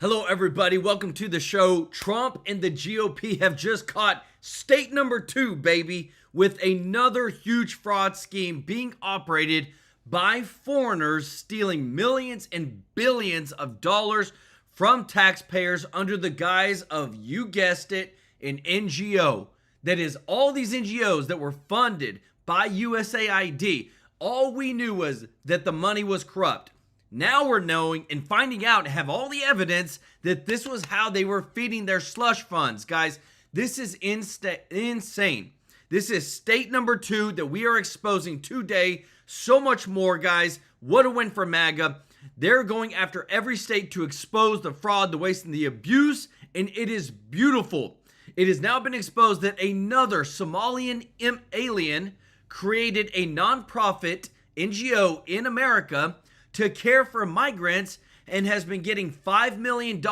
Hello, everybody. Welcome to the show. Trump and the GOP have just caught state number 2, baby, with another huge fraud scheme being operated by foreigners stealing millions and billions of dollars from taxpayers under the guise of, you guessed it, an NGO. That is, all these NGOs that were funded by USAID. All we knew was that the money was corrupt. Now we're knowing and finding out and have all the evidence that this was how they were feeding their slush funds. Guys, this is insane. This is state number 2 that we are exposing today. So much more, guys. What a win for MAGA. They're going after every state to expose the fraud, the waste, and the abuse, and it is beautiful. It has now been exposed that another Somalian alien created a nonprofit NGO in America to care for migrants and has been getting $5 million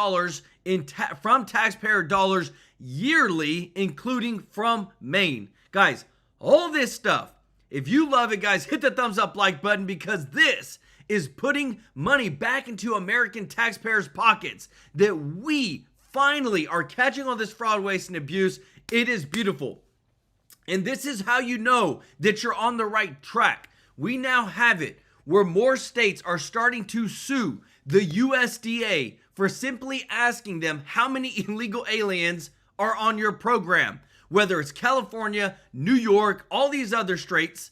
from taxpayer dollars yearly, including from Maine. Guys, all this stuff, if you love it, guys, hit the thumbs up like button because this is putting money back into American taxpayers' pockets that we finally are catching all this fraud, waste, and abuse. It is beautiful. And this is how you know that you're on the right track. We now have it where more states are starting to sue the USDA for simply asking them how many illegal aliens are on your program. Whether it's California, New York, all these other states,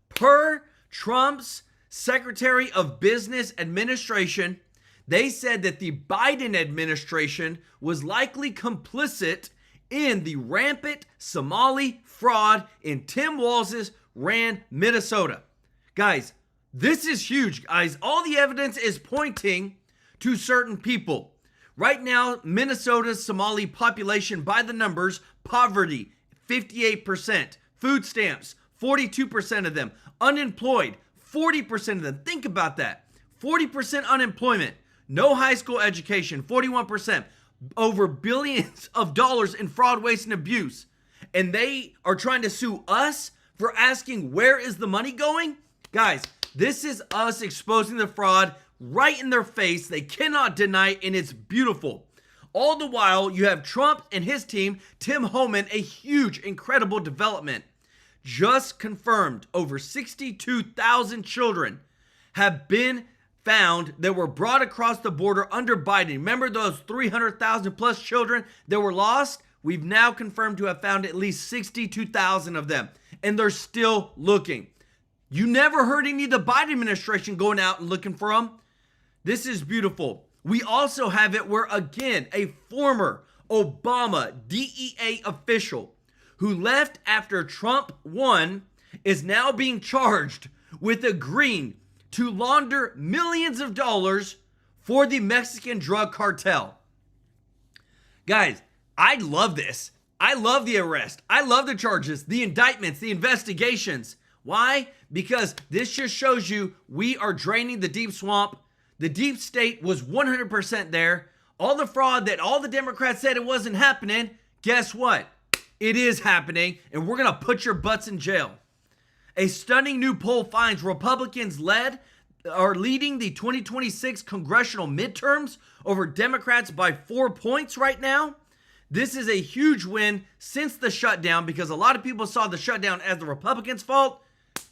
per Trump's Secretary of Business Administration, they said that the Biden administration was likely complicit in the rampant Somali fraud in Tim Walz's ran Minnesota. Guys, this is huge, guys. All the evidence is pointing to certain people. Right now, Minnesota's Somali population, by the numbers, poverty, 58%, food stamps, 42% of them, unemployed, 40% of them. Think about that. 40% unemployment, no high school education, 41%, over billions of dollars in fraud, waste, and abuse. And they are trying to sue us for asking where is the money going? Guys, this is us exposing the fraud right in their face. They cannot deny it, and it's beautiful. All the while, you have Trump and his team, Tim Homan, a huge, incredible development. Just confirmed over 62,000 children have been found that were brought across the border under Biden. Remember those 300,000 plus children that were lost? We've now confirmed to have found at least 62,000 of them, and they're still looking. You never heard any of the Biden administration going out and looking for them. This is beautiful. We also have it where, again, a former Obama DEA official who left after Trump won is now being charged with agreeing to launder millions of dollars for the Mexican drug cartel. Guys, I love this. I love the arrest. I love the charges, the indictments, the investigations. Why? Because this just shows you we are draining the deep swamp. The deep state was 100% there. All the fraud that all the Democrats said it wasn't happening, guess what? It is happening, and we're going to put your butts in jail. A stunning new poll finds Republicans are leading the 2026 congressional midterms over Democrats by 4 points right now. This is a huge win since the shutdown because a lot of people saw the shutdown as the Republicans' fault.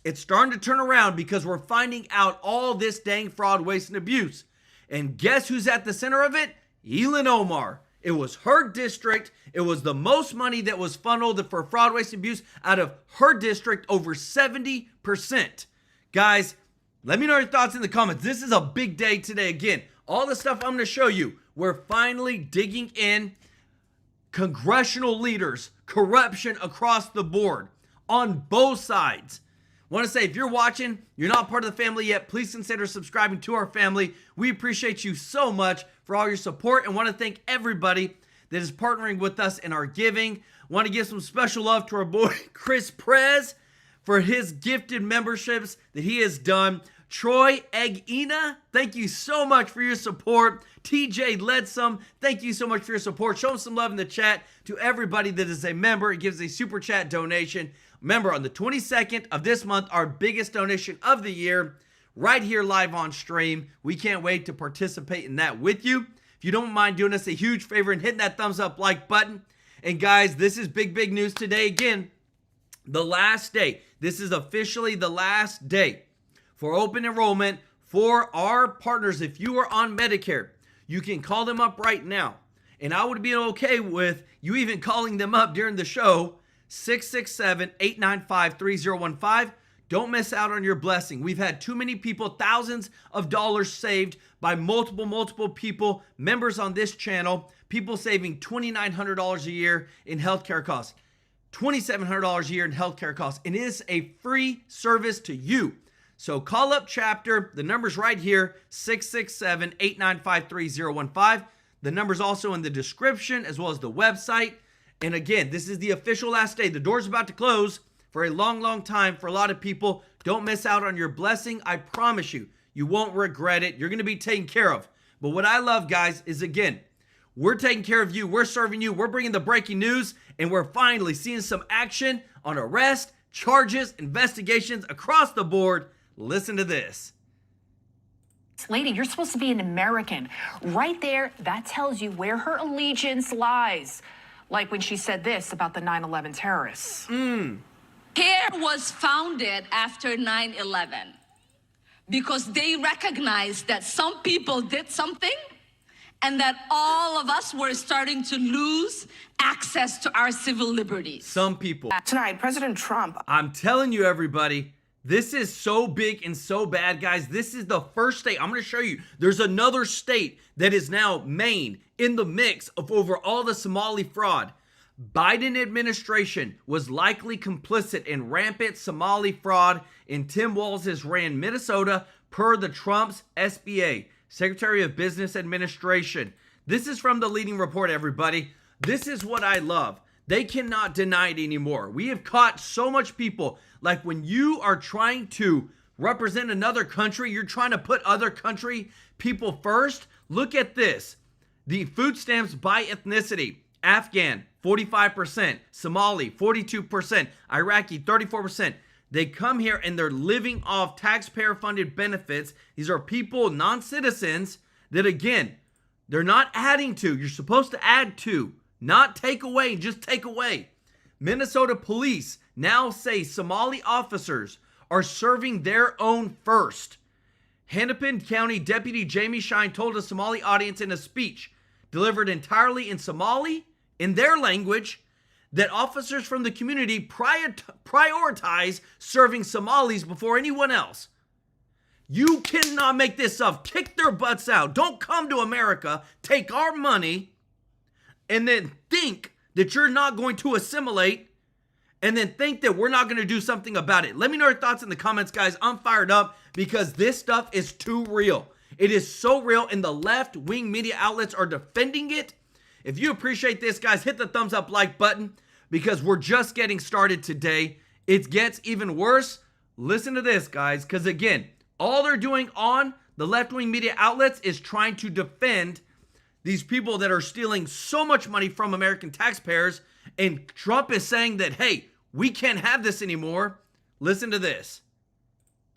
It's starting to turn around because we're finding out all this dang fraud, waste, and abuse. And guess who's at the center of it? Ilhan Omar. It was her district. It was the most money that was funneled for fraud, waste, and abuse out of her district, over 70%. Guys, let me know your thoughts in the comments. This is a big day today. Again, all the stuff I'm going to show you, we're finally digging in. Congressional leaders, corruption across the board on both sides. Want to say, if you're watching, you're not part of the family yet, please consider subscribing to our family. We appreciate you so much for all your support and want to thank everybody that is partnering with us in our giving. Want to give some special love to our boy Chris Prez for his gifted memberships that he has done. Troy Eggina, thank you so much for your support. TJ Ledsome, thank you so much for your support. Show them some love in the chat. To everybody that is a member, it gives a super chat donation. Remember, on the 22nd of this month, our biggest donation of the year, right here live on stream. We can't wait to participate in that with you. If you don't mind doing us a huge favor and hitting that thumbs up like button. And guys, this is big news today. Again, the last day. This is officially the last day for open enrollment for our partners. If you are on Medicare, you can call them up right now. And I would be okay with you even calling them up during the show, 667-895-3015. Don't miss out on your blessing. We've had too many people, thousands of dollars saved by multiple people, members on this channel, people saving $2,900 a year in healthcare costs, $2,700 a year in healthcare costs. And it is a free service to you. So call up Chapter. The number's right here, 667-895-3015. The number's also in the description as well as the website. And again, this is the official last day. The door's about to close for a long time for a lot of people. Don't miss out on your blessing. I promise you, you won't regret it. You're going to be taken care of. But what I love, guys, is again, we're taking care of you. We're serving you. We're bringing the breaking news. And we're finally seeing some action on arrest, charges, investigations across the board. Listen to this. Lady, you're supposed to be an American. Right there, that tells you where her allegiance lies. Like when she said this about the 9/11 terrorists. CARE was founded after 9/11 because they recognized that some people did something and that all of us were starting to lose access to our civil liberties. Some people. Tonight, President Trump. I'm telling you, everybody, this is so big and so bad, guys. This is the first state. I'm going to show you. There's another state that is now Maine in the mix of over all the Somali fraud. Biden administration was likely complicit in rampant Somali fraud, and Tim Walz has ran Minnesota per the Trump's SBA, Secretary of Business Administration. This is from the leading report, everybody. This is what I love. They cannot deny it anymore. We have caught so much people. Like when you are trying to represent another country, you're trying to put other country people first. Look at this. The food stamps by ethnicity. Afghan, 45%. Somali, 42%. Iraqi, 34%. They come here and they're living off taxpayer-funded benefits. These are people, non-citizens, that again, they're not adding to. You're supposed to add to. Not take away, just take away. Minnesota police now say Somali officers are serving their own first. Hennepin County Deputy Jamie Shine told a Somali audience in a speech delivered entirely in Somali, in their language, that officers from the community prioritize serving Somalis before anyone else. You cannot make this up. Kick their butts out. Don't come to America, take our money, and then think that you're not going to assimilate, and then think that we're not going to do something about it. Let me know your thoughts in the comments, guys. I'm fired up because this stuff is too real. It is so real, and the left-wing media outlets are defending it. If you appreciate this, guys, hit the thumbs up like button because we're just getting started today. It gets even worse. Listen to this, guys, because again, all they're doing on the left-wing media outlets is trying to defend these people that are stealing so much money from American taxpayers, and Trump is saying that, hey, we can't have this anymore. Listen to this.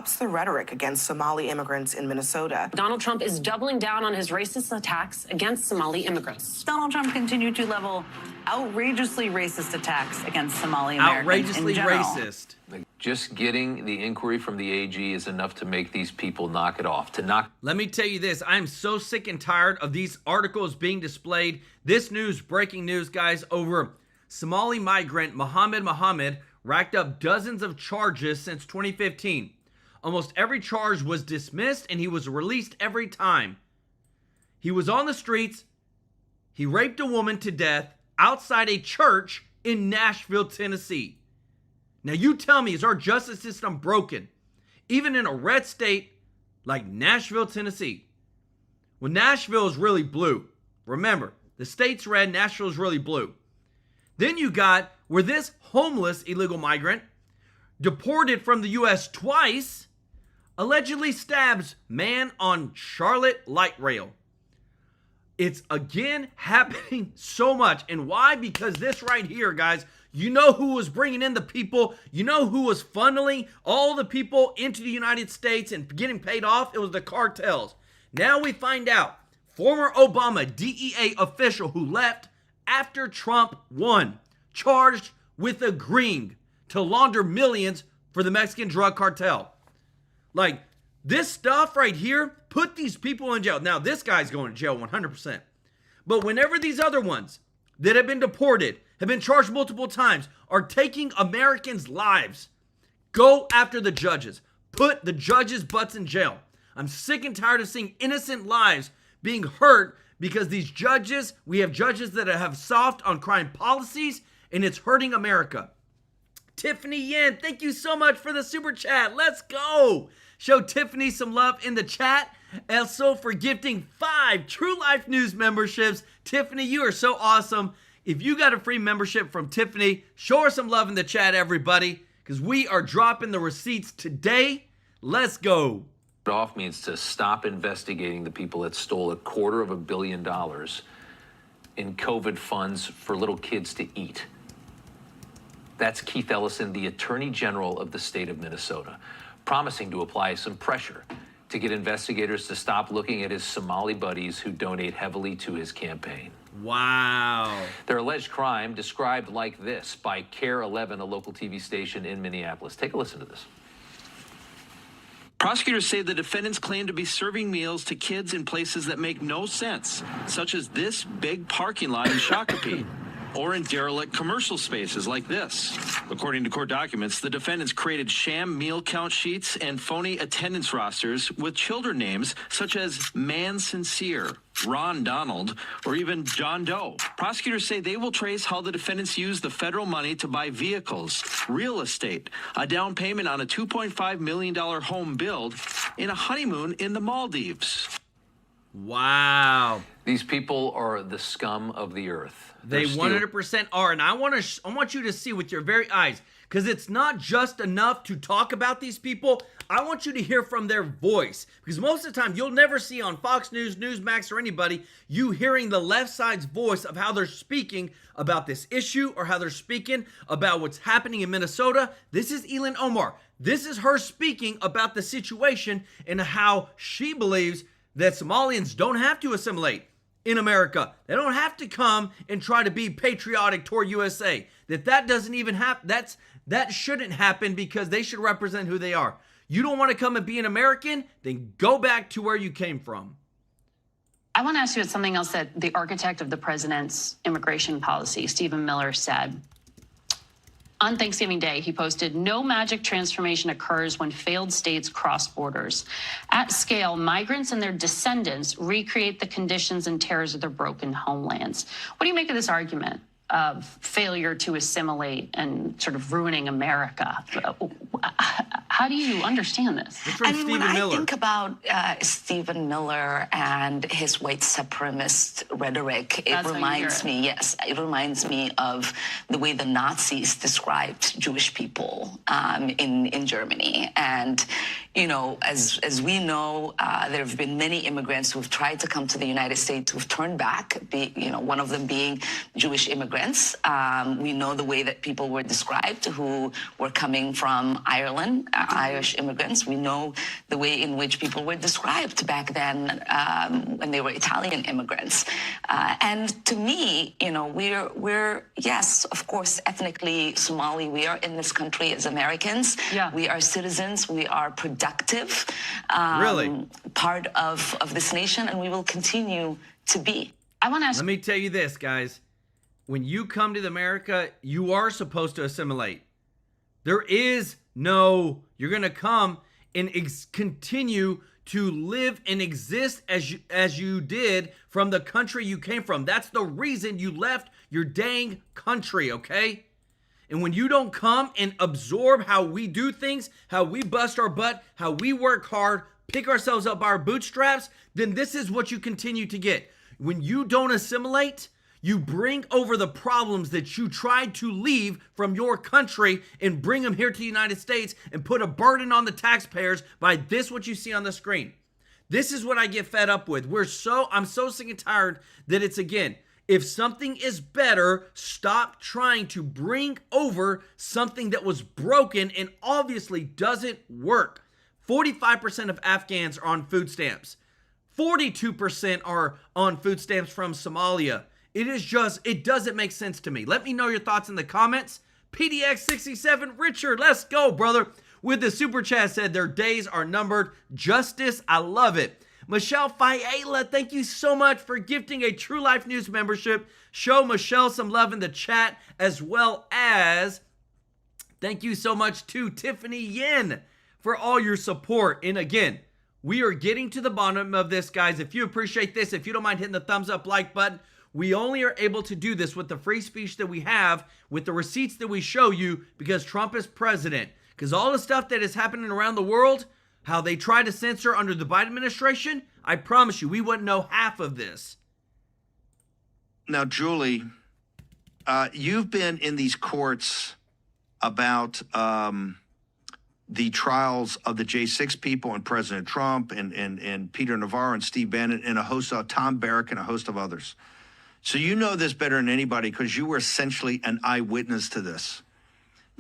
Ups the rhetoric against Somali immigrants in Minnesota. Donald Trump is doubling down on his racist attacks against Somali immigrants. Donald Trump continued to level outrageously racist attacks against Somali Americans. Outrageously in general. racist. Just getting the inquiry from the AG is enough to make these people knock it off. Let me tell you this. I'm so sick and tired of these articles being displayed. This news, breaking news, guys, over Somali migrant Mohammed racked up dozens of charges since 2015. Almost every charge was dismissed and he was released every time. He was on the streets. He raped a woman to death outside a church in Nashville, Tennessee. Now you tell me, is our justice system broken? Even in a red state like Nashville, Tennessee. Well, Nashville is really blue. Remember, the state's red, Nashville is really blue. Then you got where this homeless illegal migrant, deported from the U.S. twice, allegedly stabs man on Charlotte light rail. It's again happening so much. And why? Because this right here, guys, you know who was bringing in the people. You know who was funneling all the people into the United States and getting paid off? It was the cartels. Now we find out former Obama DEA official who left after Trump won, charged with agreeing to launder millions for the Mexican drug cartel. Like, this stuff right here put these people in jail. Now, this guy's going to jail 100%. But whenever these other ones that have been deported, have been charged multiple times, are taking Americans' lives, go after the judges. Put the judges' butts in jail. I'm sick and tired of seeing innocent lives being hurt because these judges, we have judges that have soft on crime policies, and it's hurting America. Tiffany Yen, thank you so much for the super chat. Let's go. Show Tiffany some love in the chat. Also for gifting 5 TrueLife News memberships. Tiffany, you are so awesome. If you got a free membership from Tiffany, show her some love in the chat, everybody, because we are dropping the receipts today. Let's go. Off means to stop investigating the people that stole $250 million in COVID funds for little kids to eat. That's Keith Ellison, the Attorney General of the state of Minnesota, promising to apply some pressure to get investigators to stop looking at his Somali buddies who donate heavily to his campaign. Wow. Their alleged crime described like this by Care 11, a local TV station in Minneapolis. Take a listen to this. Prosecutors say the defendants claim to be serving meals to kids in places that make no sense, such as this big parking lot in Shakopee, or in derelict commercial spaces like this. According to court documents, the defendants created sham meal count sheets and phony attendance rosters with children names such as Man Sincere, Ron Donald, or even John Doe. Prosecutors say they will trace how the defendants used the federal money to buy vehicles, real estate, a down payment on a $2.5 million home build, and a honeymoon in the Maldives. Wow. These people are the scum of the earth. They 100% are. And I want you to see with your very eyes, because it's not just enough to talk about these people. I want you to hear from their voice, because most of the time you'll never see on Fox News, Newsmax, or anybody, you hearing the left side's voice of how they're speaking about this issue or how they're speaking about what's happening in Minnesota. This is Ilhan Omar. This is her speaking about the situation and how she believes that Somalians don't have to assimilate in America. They don't have to come and try to be patriotic toward USA. That doesn't even happen. That shouldn't happen, because they should represent who they are. You don't want to come and be an American? Then go back to where you came from. I want to ask you about something else that the architect of the president's immigration policy, Stephen Miller, said. On Thanksgiving Day, he posted, "No magic transformation occurs when failed states cross borders. At scale, migrants and their descendants recreate the conditions and terrors of their broken homelands." What do you make of this argument of failure to assimilate and sort of ruining America? How do you understand this? I mean, when I think about Stephen Miller and his white supremacist rhetoric, it reminds me, yes, it reminds me of the way the Nazis described Jewish people in Germany. And, you know, as we know, there have been many immigrants who've tried to come to the United States who've turned back, one of them being Jewish immigrants. We know the way that people were described who were coming from Ireland, Irish immigrants. We know the way in which people were described back then when they were Italian immigrants. And to me, you know, we're yes, of course, ethnically Somali. We are in this country as Americans. Yeah. We are citizens. We are productive. Really? Part of this nation, and we will continue to be. I want to ask. Let me tell you this, guys. When you come to America, you are supposed to assimilate. There is no, you're going to come and continue to live and exist as you did from the country you came from. That's the reason you left your dang country, okay? And when you don't come and absorb how we do things, how we bust our butt, how we work hard, pick ourselves up by our bootstraps, then this is what you continue to get. When you don't assimilate, you bring over the problems that you tried to leave from your country and bring them here to the United States and put a burden on the taxpayers by this, what you see on the screen. This is what I get fed up with. I'm so sick and tired that it's, again, if something is better, stop trying to bring over something that was broken and obviously doesn't work. 45% of Afghans are on food stamps. 42% are on food stamps from Somalia. It doesn't make sense to me. Let me know your thoughts in the comments. PDX67, Richard, let's go, brother. With the super chat said their days are numbered. Justice, I love it. Michelle Fiala, thank you so much for gifting a True Life News membership. Show Michelle some love in the chat, as well as thank you so much to Tiffany Yin for all your support. And again, we are getting to the bottom of this, guys. If you appreciate this, if you don't mind hitting the thumbs up like button, we only are able to do this with the free speech that we have, with the receipts that we show you, because Trump is president. Because all the stuff that is happening around the world, how they try to censor under the Biden administration, I promise you, we wouldn't know half of this. Now, Julie, you've been in these courts about the trials of the J6 people and President Trump and Peter Navarro and Steve Bannon and a host of Tom Barrack and a host of others. So you know this better than anybody because you were essentially an eyewitness to this.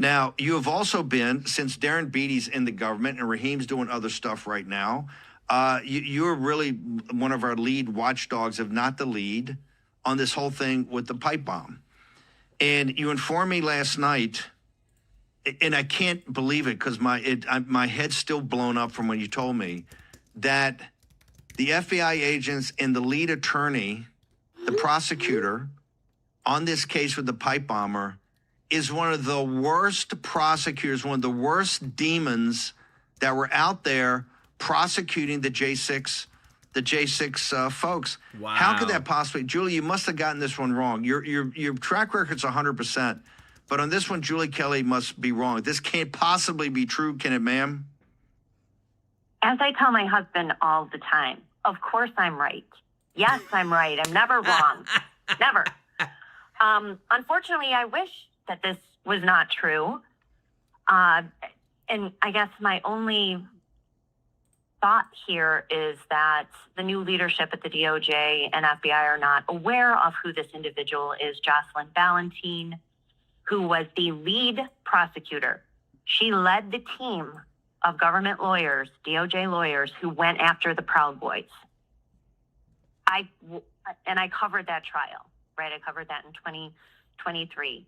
Now, you have also been, since Darren Beatty's in the government and Raheem's doing other stuff right now, you're really one of our lead watchdogs, if not the lead, on this whole thing with the pipe bomb. And you informed me last night, and I can't believe it because my head's still blown up from when you told me, that the FBI agents and the lead attorney, the prosecutor, on this case with the pipe bomber, is one of the worst prosecutors, one of the worst demons that were out there prosecuting the J6 folks. Wow. How could that possibly? Julie, you must have gotten this one wrong. Your track record's 100%, but on this one, Julie Kelly must be wrong. This can't possibly be true, can it, ma'am? As I tell my husband all the time, of course I'm right. Yes, I'm right. I'm never wrong. Never. Unfortunately, I wish that this was not true. And I guess my only thought here is that the new leadership at the DOJ and FBI are not aware of who this individual is, Jocelyn Valentine, who was the lead prosecutor. She led the team of government lawyers, DOJ lawyers, who went after the Proud Boys. I covered that trial, right? I covered that in 2023.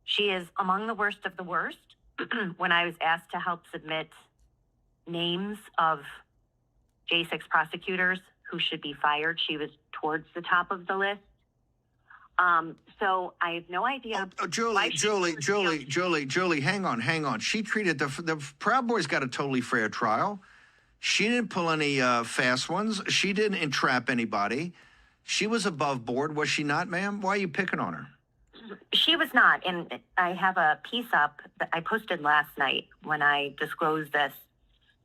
She is among the worst of the worst. When I was asked to help submit names of J6 prosecutors who should be fired, she was towards the top of the list. So I have no idea. Julie, hang on. She treated the Proud Boys got a totally fair trial. She didn't pull any fast ones. She didn't entrap anybody. She was above board, was she not, ma'am? Why are you picking on her? She was not. And I have a piece up that I posted last night when I disclosed this,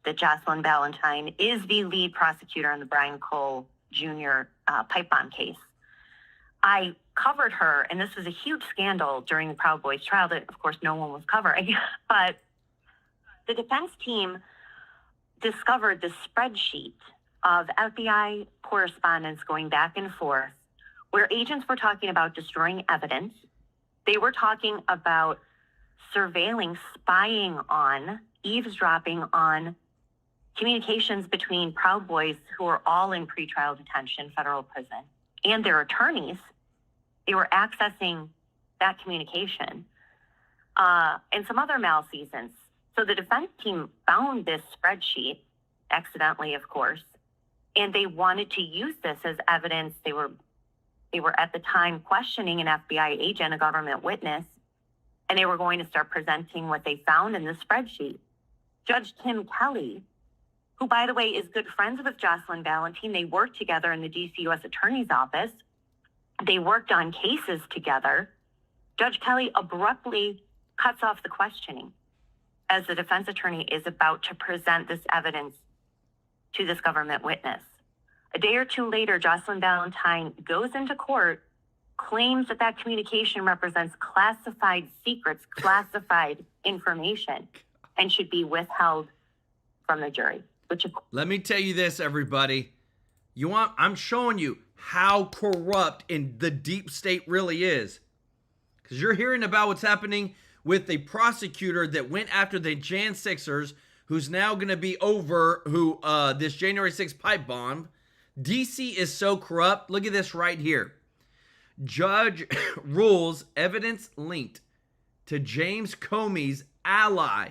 that Jocelyn Valentine is the lead prosecutor in the Brian Cole Jr. Pipe bomb case. I covered her, and this was a huge scandal during the Proud Boys trial that, of course, no one was covering. But the defense team discovered this spreadsheet of FBI correspondence going back and forth where agents were talking about destroying evidence. They were talking about surveilling, spying on, eavesdropping on communications between Proud Boys, who are all in pretrial detention, federal prison, and their attorneys. They were accessing that communication and some other malfeasance. So the defense team found this spreadsheet, accidentally, of course, and they wanted to use this as evidence. They were at the time questioning an FBI agent, a government witness, and they were going to start presenting what they found in the spreadsheet. Judge Tim Kelly, who, by the way, is good friends with Jocelyn Valentine, they worked together in the DC U.S. Attorney's Office. They worked on cases together. Judge Kelly abruptly cuts off the questioning as the defense attorney is about to present this evidence to this government witness. A day or two later, Jocelyn Valentine goes into court, claims that that communication represents classified secrets, classified information, and should be withheld from the jury. which let me tell you this, everybody. I'm showing you how corrupt in the deep state really is. Because you're hearing about what's happening with the prosecutor that went after the Jan 6ers, who's now going to be over this January 6th pipe bomb. DC is so corrupt. Look at this right here. Judge rules evidence linked to James Comey's ally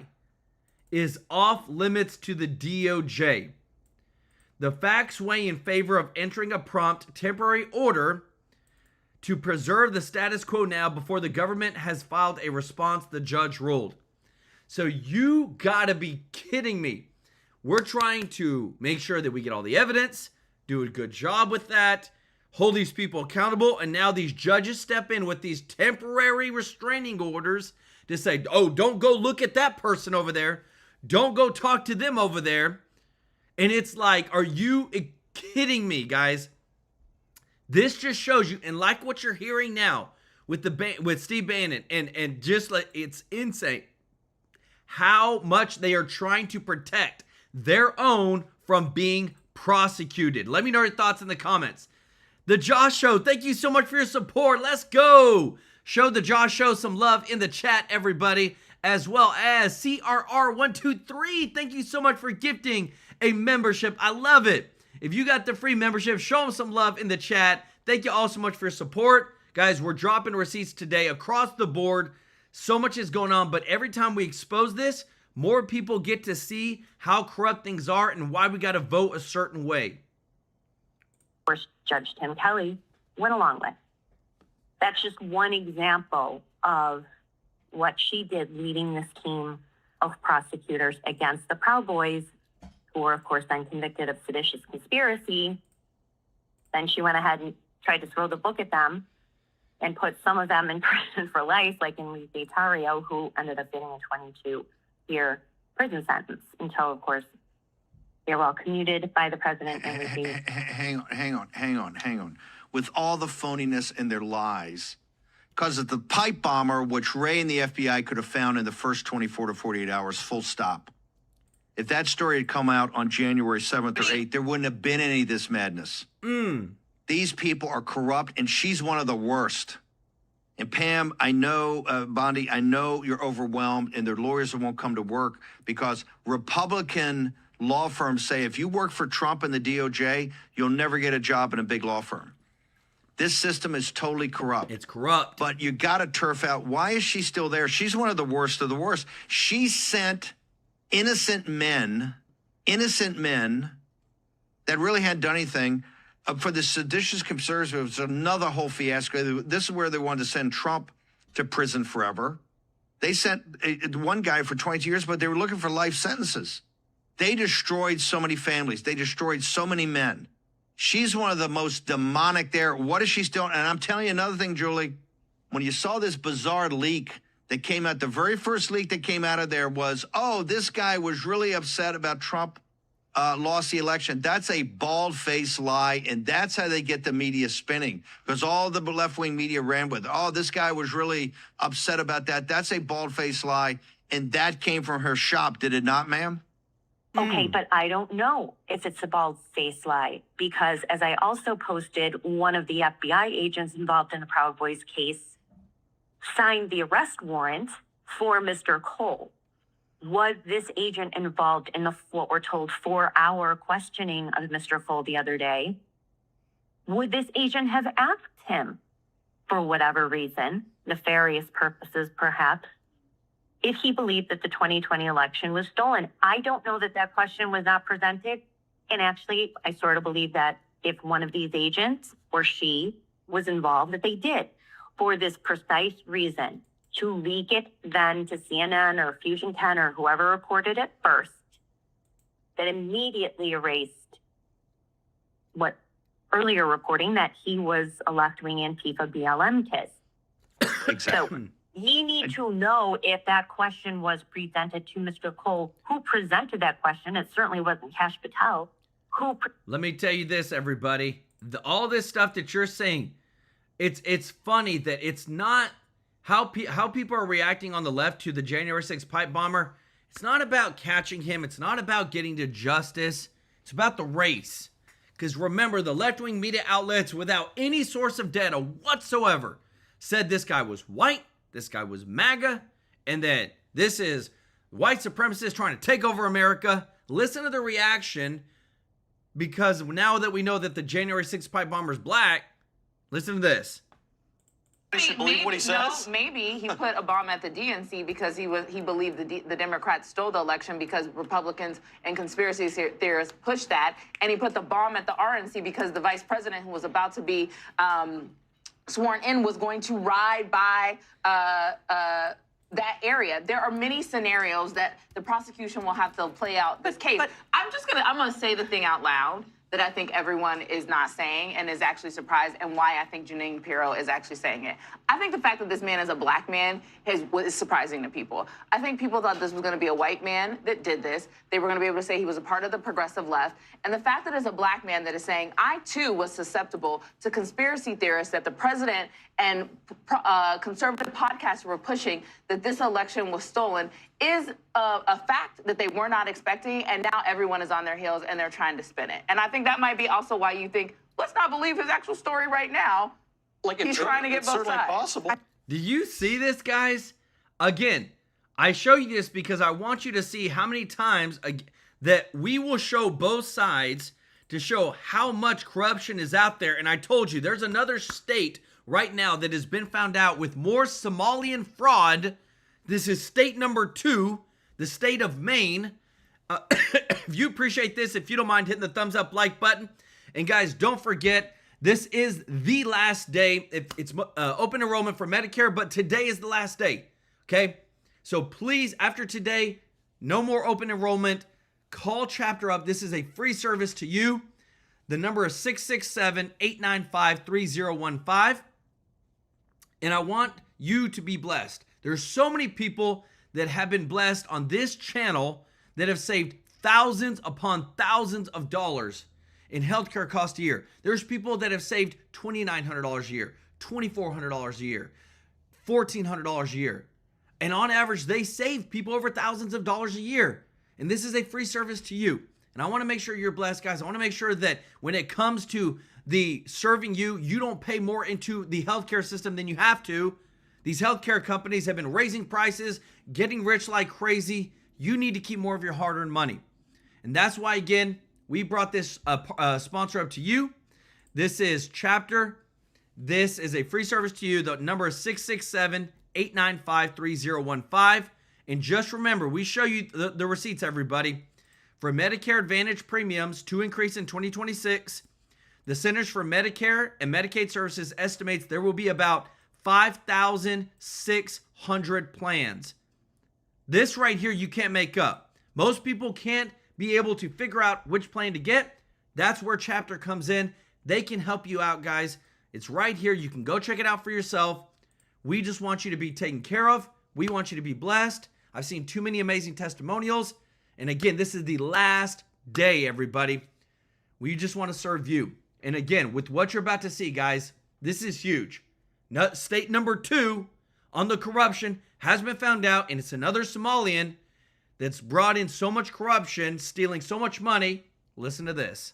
is off limits to the DOJ. The facts weigh in favor of entering a prompt temporary order to preserve the status quo now before the government has filed a response, the judge ruled. So you gotta be kidding me. We're trying to make sure that we get all the evidence, do a good job with that, hold these people accountable, and now these judges step in with these temporary restraining orders to say, oh, don't go look at that person over there. Don't go talk to them over there. And it's like, are you kidding me, guys? This just shows you, and like what you're hearing now with Steve Bannon, and just like, it's insane how much they are trying to protect their own from being prosecuted. Let me know your thoughts in the comments. The Josh Show, thank you so much for your support. Let's go. Show the Josh Show some love in the chat, everybody, as well as CRR123. Thank you so much for gifting a membership. I love it. If you got the free membership, show them some love in the chat. Thank you all so much for your support. Guys, we're dropping receipts today across the board. So much is going on, but every time we expose this, more people get to see how corrupt things are and why we got to vote a certain way. course, Judge Tim Kelly went along with. That's just one example of what she did leading this team of prosecutors against the Proud Boys, who were, of course, then convicted of seditious conspiracy. Then she went ahead and tried to throw the book at them and put some of them in prison for life, like Enrique Tarrio, who ended up getting a 22-year prison sentence until, of course, they were all commuted by the president and received. Hang on. With all the phoniness and their lies, because of the pipe bomber, which Ray and the FBI could have found in the first 24 to 48 hours, full stop. If that story had come out on January 7th or 8th, there wouldn't have been any of this madness. These people are corrupt, and she's one of the worst. And Pam, I know, Bondi, I know you're overwhelmed, and their lawyers won't come to work because Republican law firms say if you work for Trump and the DOJ, you'll never get a job in a big law firm. This system is totally corrupt. It's corrupt. But you got to turf out. Why is she still there? She's one of the worst of the worst. She sent innocent men that really hadn't done anything for the seditious conservatives. It was another whole fiasco. This is where they wanted to send Trump to prison forever. They sent one guy for 22 years, but they were looking for life sentences. They destroyed so many families. They destroyed so many men. She's one of the most demonic there. What is she still? And I'm telling you another thing, Julie. When you saw this bizarre leak that came out, the very first leak that came out of there was, oh, this guy was really upset about Trump lost the election. That's a bald-faced lie, and that's how they get the media spinning, because all the left-wing media ran with, oh, this guy was really upset about that. That's a bald-faced lie, and that came from her shop. Did it not, ma'am? Okay, but I don't know if it's a bald-faced lie, because as I also posted, one of the FBI agents involved in the Proud Boys case signed the arrest warrant for Mr. Cole. Was this agent involved in what we're told 4-hour questioning of Mr. Cole the other day? Would this agent have asked him, for whatever reason, nefarious purposes perhaps, if he believed that the 2020 election was stolen? I don't know that that question was not presented. And actually, I sort of believe that if one of these agents or she was involved, that they did for this precise reason, to leak it then to CNN or Fusion 10 or whoever reported it first, that immediately erased what earlier reporting that he was a left-wing Antifa BLM kid. Exactly. So we need to know if that question was presented to Mr. Cole. Who presented that question? It certainly wasn't Kash Patel. Let me tell you this, everybody. All this stuff that you're saying, it's funny that it's not how people are reacting on the left to the January 6th pipe bomber. It's not about catching him. It's not about getting to justice. It's about the race. Because remember, the left-wing media outlets, without any source of data whatsoever, said this guy was white, this guy was MAGA, and that this is white supremacists trying to take over America. Listen to the reaction, because now that we know that the January 6th pipe bomber is black, listen to this. I should believe what he says. No, maybe he put a bomb at the DNC because he believed the Democrats stole the election because Republicans and conspiracy theorists pushed that, and he put the bomb at the RNC because the vice president, who was about to be sworn in, was going to ride by that area. There are many scenarios that the prosecution will have to play out this case. But I'm gonna say the thing out loud that I think everyone is not saying and is actually surprised, and why I think Janine Pirro is actually saying it. I think the fact that this man is a black man is surprising to people. I think people thought this was going to be a white man that did this. They were going to be able to say he was a part of the progressive left. And the fact that it's a black man that is saying, I too was susceptible to conspiracy theorists that the president and conservative podcasts were pushing that this election was stolen is a fact that they were not expecting, and now everyone is on their heels and they're trying to spin it. And I think that might be also why you think, let's not believe his actual story right now. Like he's trying to get both sides. Possible. Do you see this, guys? Again, I show you this because I want you to see how many times that we will show both sides to show how much corruption is out there. And I told you, there's another state right now that has been found out with more Somalian fraud. This is state number 2, the state of Maine. If you appreciate this, if you don't mind hitting the thumbs up like button. And guys, don't forget, this is the last day. It's open enrollment for Medicare, but today is the last day, okay? So please, after today, no more open enrollment. Call Chapter Up. This is a free service to you. The number is 667-895-3015. And I want you to be blessed. There's so many people that have been blessed on this channel that have saved thousands upon thousands of dollars in healthcare cost a year. There's people that have saved $2,900 a year, $2,400 a year, $1,400 a year. And on average, they save people over thousands of dollars a year. And this is a free service to you. And I want to make sure you're blessed, guys. I want to make sure that when it comes to the serving you, you don't pay more into the healthcare system than you have to. These healthcare companies have been raising prices, getting rich like crazy. You need to keep more of your hard-earned money. And that's why, again, we brought this sponsor up to you. This is Chapter. This is a free service to you. The number is 667-895-3015. And just remember, we show you the receipts, everybody. For Medicare Advantage premiums to increase in 2026, the Centers for Medicare and Medicaid Services estimates there will be about 5,600 plans. This right here, you can't make up. Most people can't be able to figure out which plan to get. That's where Chapter comes in. They can help you out, guys. It's right here. You can go check it out for yourself. We just want you to be taken care of. We want you to be blessed. I've seen too many amazing testimonials. And again, this is the last day, everybody. We just want to serve you. And again, with what you're about to see, guys, this is huge. State number 2 on the corruption has been found out, and it's another Somalian that's brought in so much corruption, stealing so much money. Listen to this.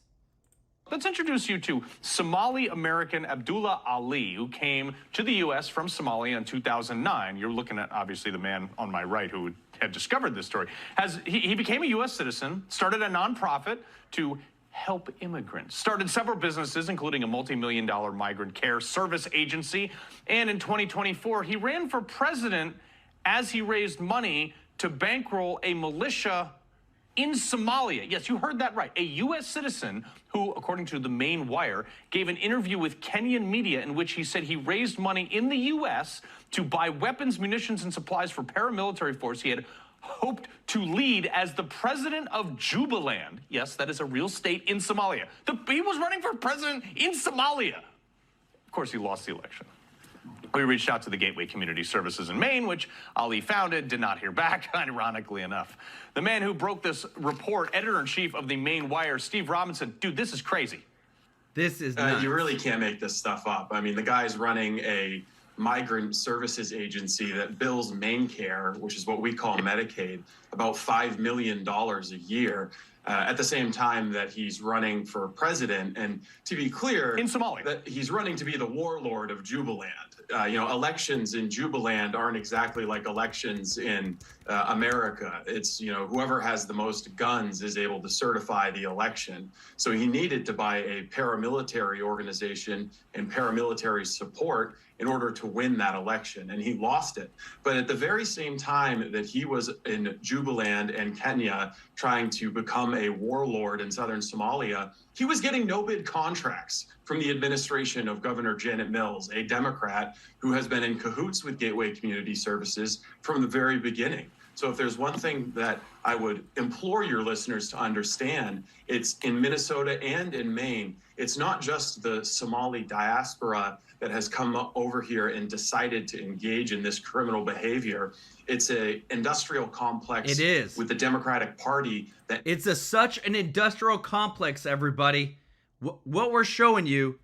Let's introduce you to Somali-American Abdullah Ali, who came to the U.S. from Somalia in 2009. You're looking at, obviously, the man on my right who had discovered this story. He became a U.S. citizen, started a nonprofit to help immigrants, started several businesses, including a multi-million-dollar migrant care service agency. And in 2024, he ran for president as he raised money to bankroll a militia in Somalia. Yes, you heard that right. A U.S. citizen who, according to the Main Wire, gave an interview with Kenyan media in which he said he raised money in the U.S. to buy weapons, munitions, and supplies for paramilitary force he had hoped to lead as the president of Jubaland. Yes, that is a real state in Somalia. He was running for president in Somalia. Of course, he lost the election. We reached out to the Gateway Community Services in Maine, which Ali founded, did not hear back, ironically enough. The man who broke this report, editor-in-chief of the Main Wire, Steve Robinson, dude, this is crazy. This is nuts. You really can't make this stuff up. I mean, the guy's running a migrant services agency that bills MaineCare, which is what we call Medicaid, about $5 million a year. At the same time that he's running for president, and to be clear, in Somalia, that he's running to be the warlord of Jubaland. Elections in Jubaland aren't exactly like elections in America. It's, whoever has the most guns is able to certify the election. So he needed to buy a paramilitary organization and paramilitary support in order to win that election, and he lost it. But at the very same time that he was in Jubaland and Kenya trying to become a warlord in southern Somalia, he was getting no-bid contracts from the administration of Governor Janet Mills, a Democrat who has been in cahoots with Gateway Community Services from the very beginning. So if there's one thing that I would implore your listeners to understand, it's in Minnesota and in Maine, it's not just the Somali diaspora that has come over here and decided to engage in this criminal behavior. It's a industrial complex. It is. With the Democratic Party. It's such an industrial complex, everybody. What we're showing you,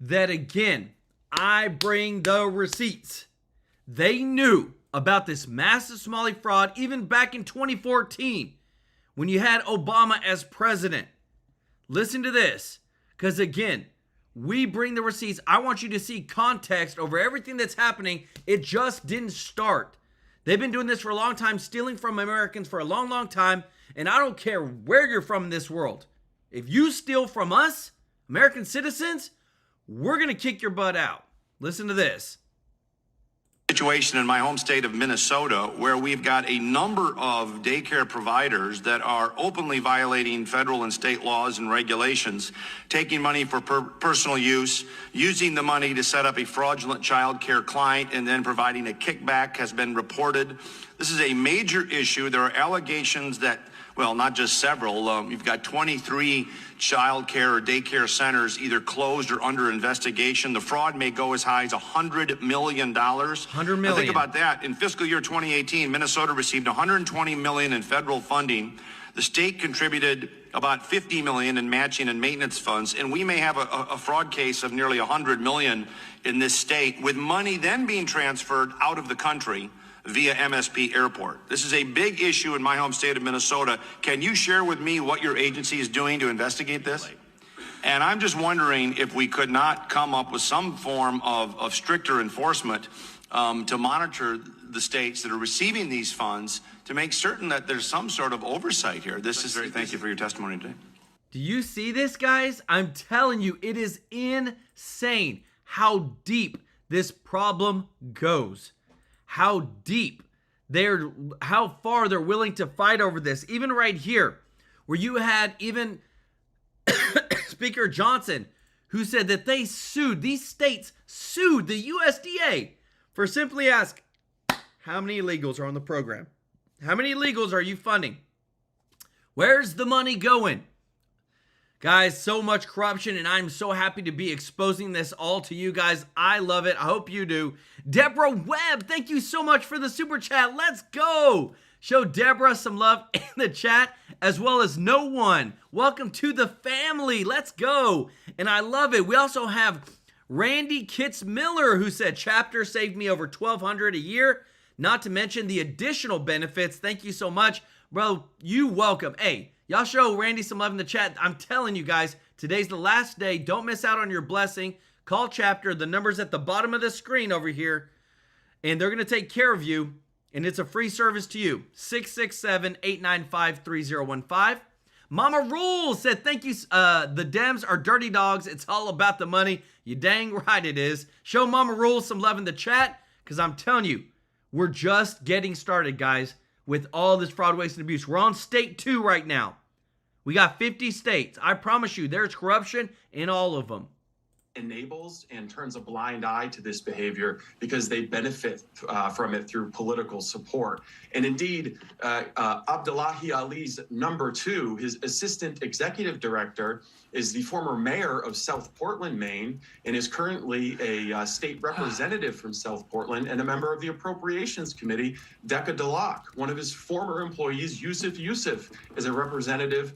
that again, I bring the receipts. They knew about this massive Somali fraud even back in 2014 when you had Obama as president. Listen to this, because again, we bring the receipts. I want you to see context over everything that's happening. It just didn't start. They've been doing this for a long time, stealing from Americans for a long, long time, and I don't care where you're from in this world. If you steal from us, American citizens, we're going to kick your butt out. Listen to this. Situation in my home state of Minnesota where we've got a number of daycare providers that are openly violating federal and state laws and regulations, taking money for personal use, using the money to set up a fraudulent child care client, and then providing a kickback has been reported. This is a major issue. There are allegations that, well, not just several, you've got 23 child care or daycare centers either closed or under investigation. The fraud may go as high as $100 million. $100 million. Now think about that. In fiscal year 2018, Minnesota received $120 million in federal funding. The state contributed about $50 million in matching and maintenance funds, and we may have a fraud case of nearly $100 million in this state, with money then being transferred out of the country via MSP Airport. This is a big issue in my home state of Minnesota. Can you share with me what your agency is doing to investigate this? And I'm just wondering if we could not come up with some form of stricter enforcement to monitor the states that are receiving these funds to make certain that there's some sort of oversight here. Thank you for your testimony today. Do you see this, guys? I'm telling you, it is insane how deep this problem goes. How deep how far they're willing to fight over this. Even right here, where you had even Speaker Johnson, who said that these states sued the USDA for simply asking, how many illegals are on the program? How many illegals are you funding? Where's the money going? Guys, so much corruption, and I'm so happy to be exposing this all to you guys. I love it. I hope you do. Deborah Webb, thank you so much for the super chat. Let's go. Show Deborah some love in the chat, as well as No One. Welcome to the family. Let's go. And I love it. We also have Randy Kitts Miller, who said, chapter saved me over $1,200 a year, not to mention the additional benefits. Thank you so much. Bro, you welcome. Hey, y'all show Randy some love in the chat. I'm telling you guys, today's the last day. Don't miss out on your blessing. Call Chapter. The number's at the bottom of the screen over here. And they're going to take care of you. And it's a free service to you. 667-895-3015. Mama Rules said, thank you. The Dems are dirty dogs. It's all about the money. You dang right it is. Show Mama Rules some love in the chat. Because I'm telling you, we're just getting started, guys, with all this fraud, waste, and abuse. We're on state 2 right now. We got 50 states. I promise you, there's corruption in all of them. Enables and turns a blind eye to this behavior because they benefit from it through political support. And indeed, Abdullahi Ali's number 2, his assistant executive director, is the former mayor of South Portland, Maine, and is currently a state representative from South Portland and a member of the Appropriations Committee, Decca Delac. One of his former employees, Yusuf, is a representative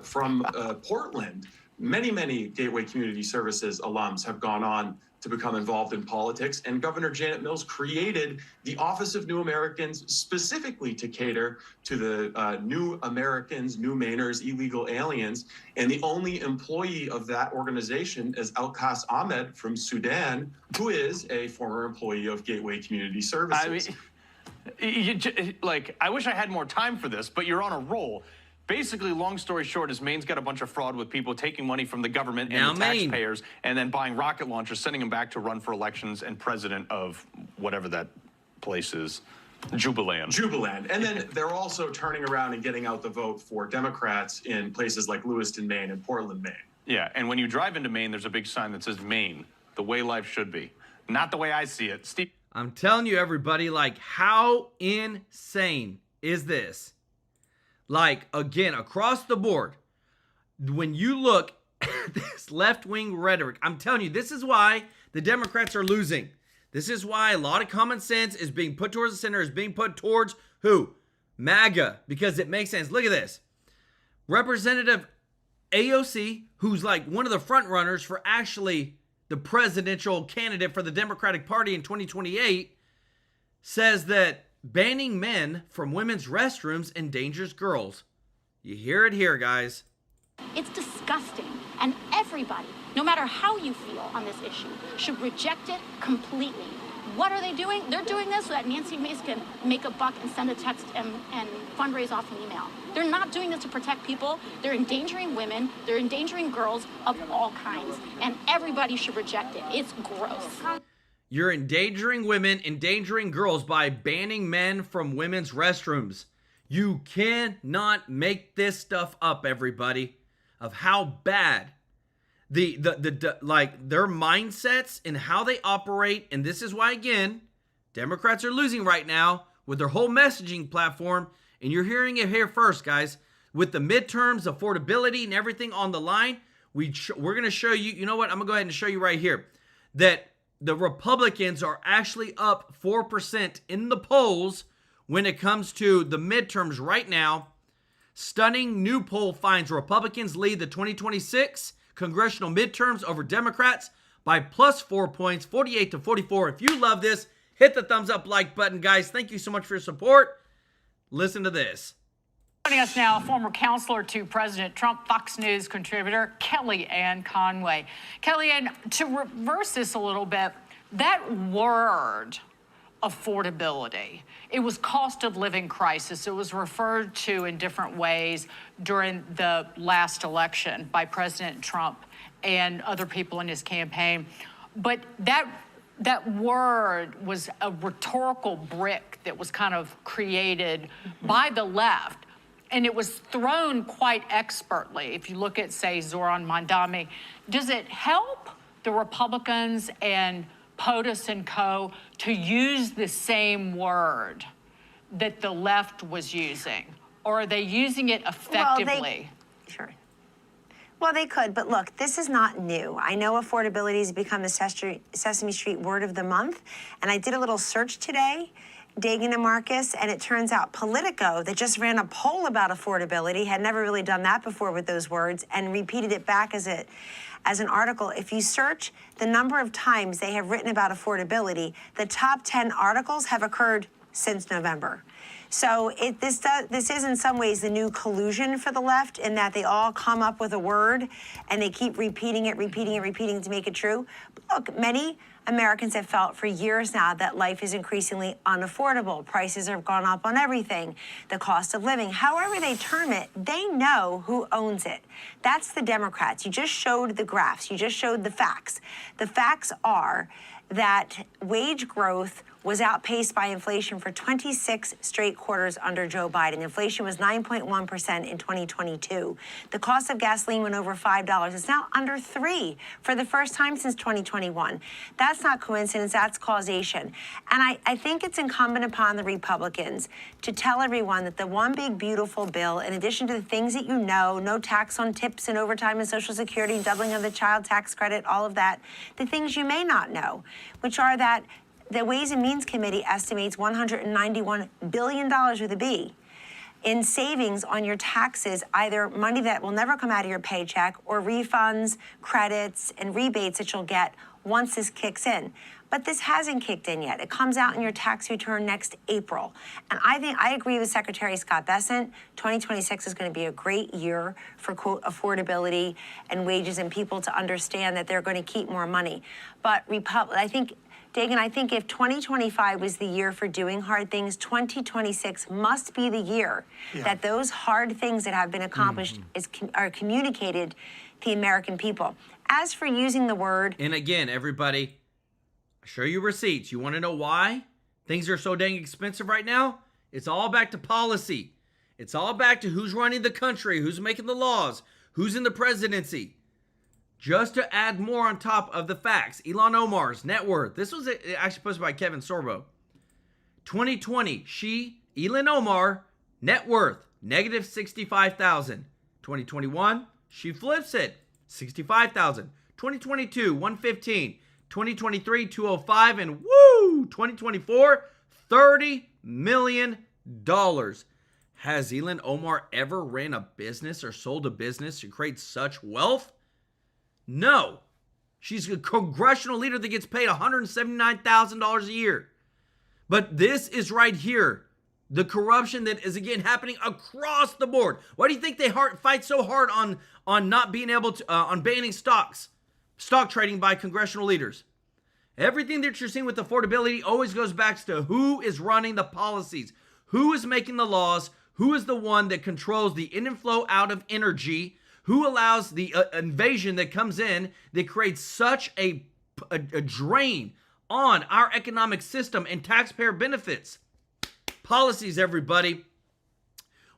from Portland. Many Gateway Community Services alums have gone on to become involved in politics. And Governor Janet Mills created the Office of New Americans specifically to cater to the new Americans, new Mainers, illegal aliens. And the only employee of that organization is Alkas Ahmed from Sudan, who is a former employee of Gateway Community Services. I wish I had more time for this, but you're on a roll. Basically, long story short, is Maine's got a bunch of fraud with people taking money from the government and the taxpayers and then buying rocket launchers, sending them back to run for elections and president of whatever that place is. Jubiland. Jubiland. And then they're also turning around and getting out the vote for Democrats in places like Lewiston, Maine and Portland, Maine. Yeah, and when you drive into Maine, there's a big sign that says Maine, the way life should be. Not the way I see it. Steve. I'm telling you, everybody, like, how insane is this? Like, again, across the board, when you look at this left-wing rhetoric, I'm telling you, this is why the Democrats are losing. This is why a lot of common sense is being put towards the center, is being put towards who? MAGA, because it makes sense. Look at this. Representative AOC, who's like one of the front runners for actually the presidential candidate for the Democratic Party in 2028, says that banning men from women's restrooms endangers girls. You hear it here, guys. It's disgusting, and everybody, no matter how you feel on this issue, should reject it completely. What are they doing? They're doing this so that Nancy Mace can make a buck and send a text and fundraise off an email. They're not doing this to protect people. They're endangering women. They're endangering girls of all kinds, and everybody should reject it. It's gross. You're endangering women, endangering girls by banning men from women's restrooms. You cannot make this stuff up, everybody, of how bad like their mindsets and how they operate. And this is why, again, Democrats are losing right now with their whole messaging platform. And you're hearing it here first, guys. With the midterms, affordability, and everything on the line, we're going to show you, you know what? I'm going to go ahead and show you right here that the Republicans are actually up 4% in the polls when it comes to the midterms right now. Stunning new poll finds Republicans lead the 2026 congressional midterms over Democrats by plus 4 points, 48-44. If you love this, hit the thumbs up like button, guys. Thank you so much for your support. Listen to this. Joining us now, former counselor to President Trump, Fox News contributor Kellyanne Conway. Kellyanne, to reverse this a little bit, that word, affordability, it was cost of living crisis. It was referred to in different ways during the last election by President Trump and other people in his campaign. But that word was a rhetorical brick that was kind of created by the left. And it was thrown quite expertly. If you look at, say, Zoran Mondami, does it help the Republicans and POTUS and co. to use the same word that the left was using? Or are they using it effectively? Sure. Well, they could, but look, this is not new. I know affordability has become the Sesame Street word of the month, and I did a little search today, Dagan and Marcus, and it turns out Politico, that just ran a poll about affordability, had never really done that before with those words, and repeated it back as an article. If you search the number of times they have written about affordability, the top 10 articles have occurred since November. So this is in some ways the new collusion for the left, in that they all come up with a word and they keep repeating it to make it true. Look, many Americans have felt for years now that life is increasingly unaffordable. Prices have gone up on everything, the cost of living. However they term it, they know who owns it. That's the Democrats. You just showed the graphs. You just showed the facts. The facts are that wage growth was outpaced by inflation for 26 straight quarters under Joe Biden. Inflation was 9.1% in 2022. The cost of gasoline went over $5. It's now under $3 for the first time since 2021. That's not coincidence, that's causation. And I think it's incumbent upon the Republicans to tell everyone that the one big beautiful bill, in addition to the things that you know, no tax on tips and overtime and Social Security, doubling of the child tax credit, all of that, the things you may not know, which are that the Ways and Means Committee estimates $191 billion with a B in savings on your taxes, either money that will never come out of your paycheck or refunds, credits, and rebates that you'll get once this kicks in. But this hasn't kicked in yet. It comes out in your tax return next April. And I agree with Secretary Scott Bessent. 2026 is going to be a great year for, quote, affordability and wages and people to understand that they're going to keep more money. But I think if 2025 was the year for doing hard things, 2026 must be the year that those hard things that have been accomplished are communicated to the American people. As for using the word... And again, everybody, I show you receipts. You want to know why things are so dang expensive right now? It's all back to policy. It's all back to who's running the country, who's making the laws, who's in the presidency. Just to add more on top of the facts, Ilhan Omar's net worth. This was actually posted by Kevin Sorbo. 2020, Ilhan Omar, net worth, negative $65,000. 2021, she flips it, $65,000. 2022, $115,000. 2023, $205,000. And woo, 2024, $30 million. Has Ilhan Omar ever ran a business or sold a business to create such wealth? No. She's a congressional leader that gets paid $179,000 a year. But this is right here. The corruption that is, again, happening across the board. Why do you think they fight so hard on not being able to, on banning stock trading by congressional leaders? Everything that you're seeing with affordability always goes back to who is running the policies, who is making the laws, who is the one that controls the in and flow out of energy, who allows the invasion that comes in that creates such a drain on our economic system and taxpayer benefits. Policies, everybody.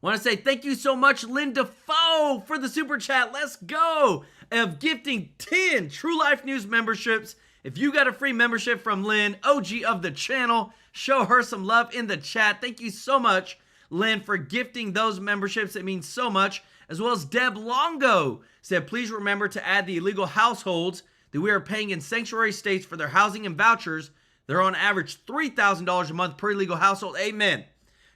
Want to say thank you so much, Lynn Defoe, for the super chat. Let's go. Of gifting 10 TrueLife News memberships. If you got a free membership from Lynn, OG of the channel, show her some love in the chat. Thank you so much, Lynn, for gifting those memberships. It means so much. As well as Deb Longo said, please remember to add the illegal households that we are paying in sanctuary states for their housing and vouchers. They're on average $3,000 a month per illegal household. Amen.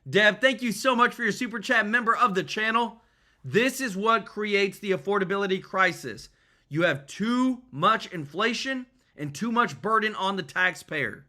Deb, thank you so much for your super chat, member of the channel. This is what creates the affordability crisis. You have too much inflation and too much burden on the taxpayer.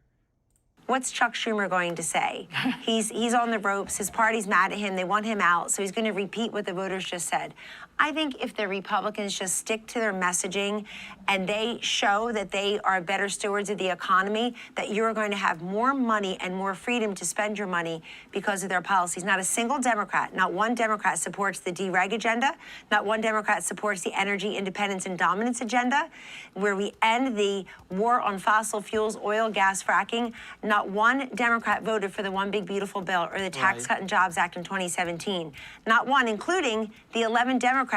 What's Chuck Schumer going to say? He's on the ropes. His party's mad at him. They want him out. So he's going to repeat what the voters just said. I think if the Republicans just stick to their messaging and they show that they are better stewards of the economy, that you're going to have more money and more freedom to spend your money because of their policies. Not a single Democrat, not one Democrat supports the dereg agenda. Not one Democrat supports the energy independence and dominance agenda, where we end the war on fossil fuels, oil, gas, fracking. Not one Democrat voted for the One Big Beautiful Bill or the Tax Cut and Jobs Act in 2017. Not one, including the 11 Democrats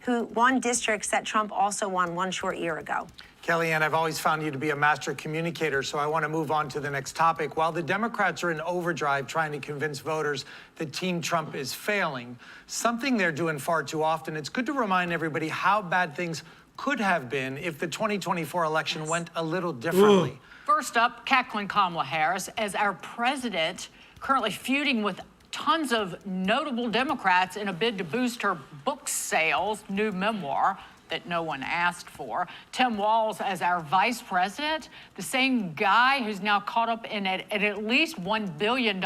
who won districts that Trump also won one short year ago. Kellyanne, I've always found you to be a master communicator, so I want to move on to the next topic. While the Democrats are in overdrive trying to convince voters that Team Trump is failing, something they're doing far too often, it's good to remind everybody how bad things could have been if the 2024 election went a little differently. First up, cackling Kamala Harris as our president, currently feuding with tons of notable Democrats in a bid to boost her book sales, new memoir that no one asked for. Tim Walz as our vice president, the same guy who's now caught up in at least $1 billion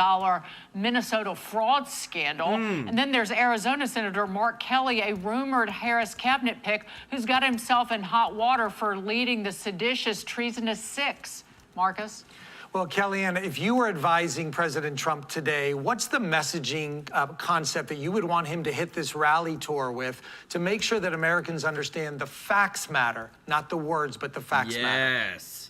Minnesota fraud scandal. And then there's Arizona Senator Mark Kelly, a rumored Harris cabinet pick who's got himself in hot water for leading the seditious Treasonous Six. Marcus? Well, Kellyanne, if you were advising President Trump today, what's the messaging concept that you would want him to hit this rally tour with to make sure that Americans understand the facts matter, not the words, but the facts matter? Yes.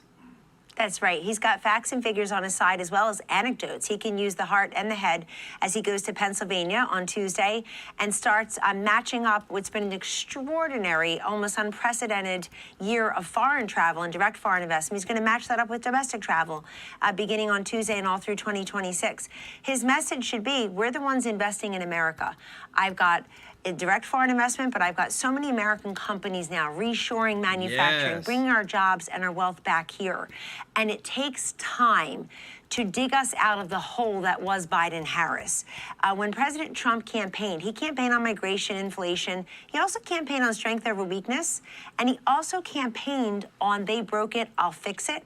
That's right. He's got facts and figures on his side as well as anecdotes. He can use the heart and the head as he goes to Pennsylvania on Tuesday and starts matching up what's been an extraordinary, almost unprecedented year of foreign travel and direct foreign investment. He's going to match that up with domestic travel beginning on Tuesday and all through 2026. His message should be, we're the ones investing in America. I've got direct foreign investment, but I've got so many American companies now reshoring manufacturing, bringing our jobs and our wealth back here. And it takes time to dig us out of the hole that was Biden-Harris. When President Trump campaigned, he campaigned on migration, inflation. He also campaigned on strength over weakness. And he also campaigned on they broke it, I'll fix it.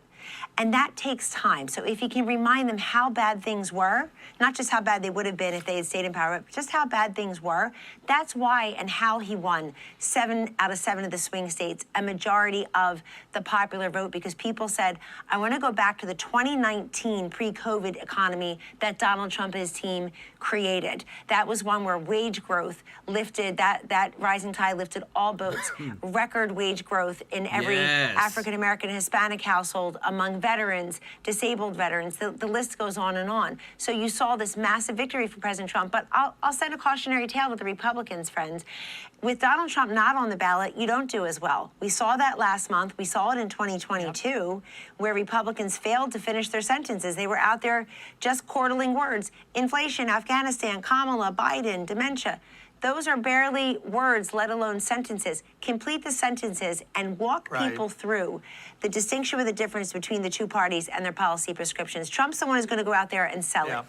And that takes time. So if he can remind them how bad things were, not just how bad they would have been if they had stayed in power, but just how bad things were, that's why and how he won 7 out of 7 of the swing states, a majority of the popular vote, because people said, I want to go back to the 2019 pre-COVID economy that Donald Trump and his team created. That was one where wage growth lifted, that rising tide lifted all boats. Record wage growth in every African-American and Hispanic household, among veterans, disabled veterans, the list goes on and on. So you saw this massive victory for President Trump, but I'll send a cautionary tale to the Republicans, friends. With Donald Trump not on the ballot, you don't do as well. We saw that last month. We saw it in 2022, where Republicans failed to finish their sentences. They were out there just chortling words. Inflation, Afghanistan, Kamala, Biden, dementia. Those are barely words, let alone sentences. Complete the sentences and walk people through the distinction or the difference between the two parties and their policy prescriptions. Trump's the one who's going to go out there and sell it.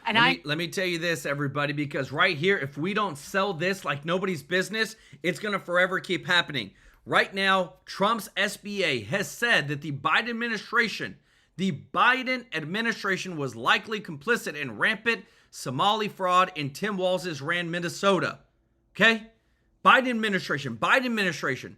And let me tell you this, everybody, because right here, if we don't sell this like nobody's business, it's going to forever keep happening. Right now, Trump's SBA has said that the Biden administration was likely complicit in rampant Somali fraud in Tim Walz's ran Minnesota. Okay? Biden administration.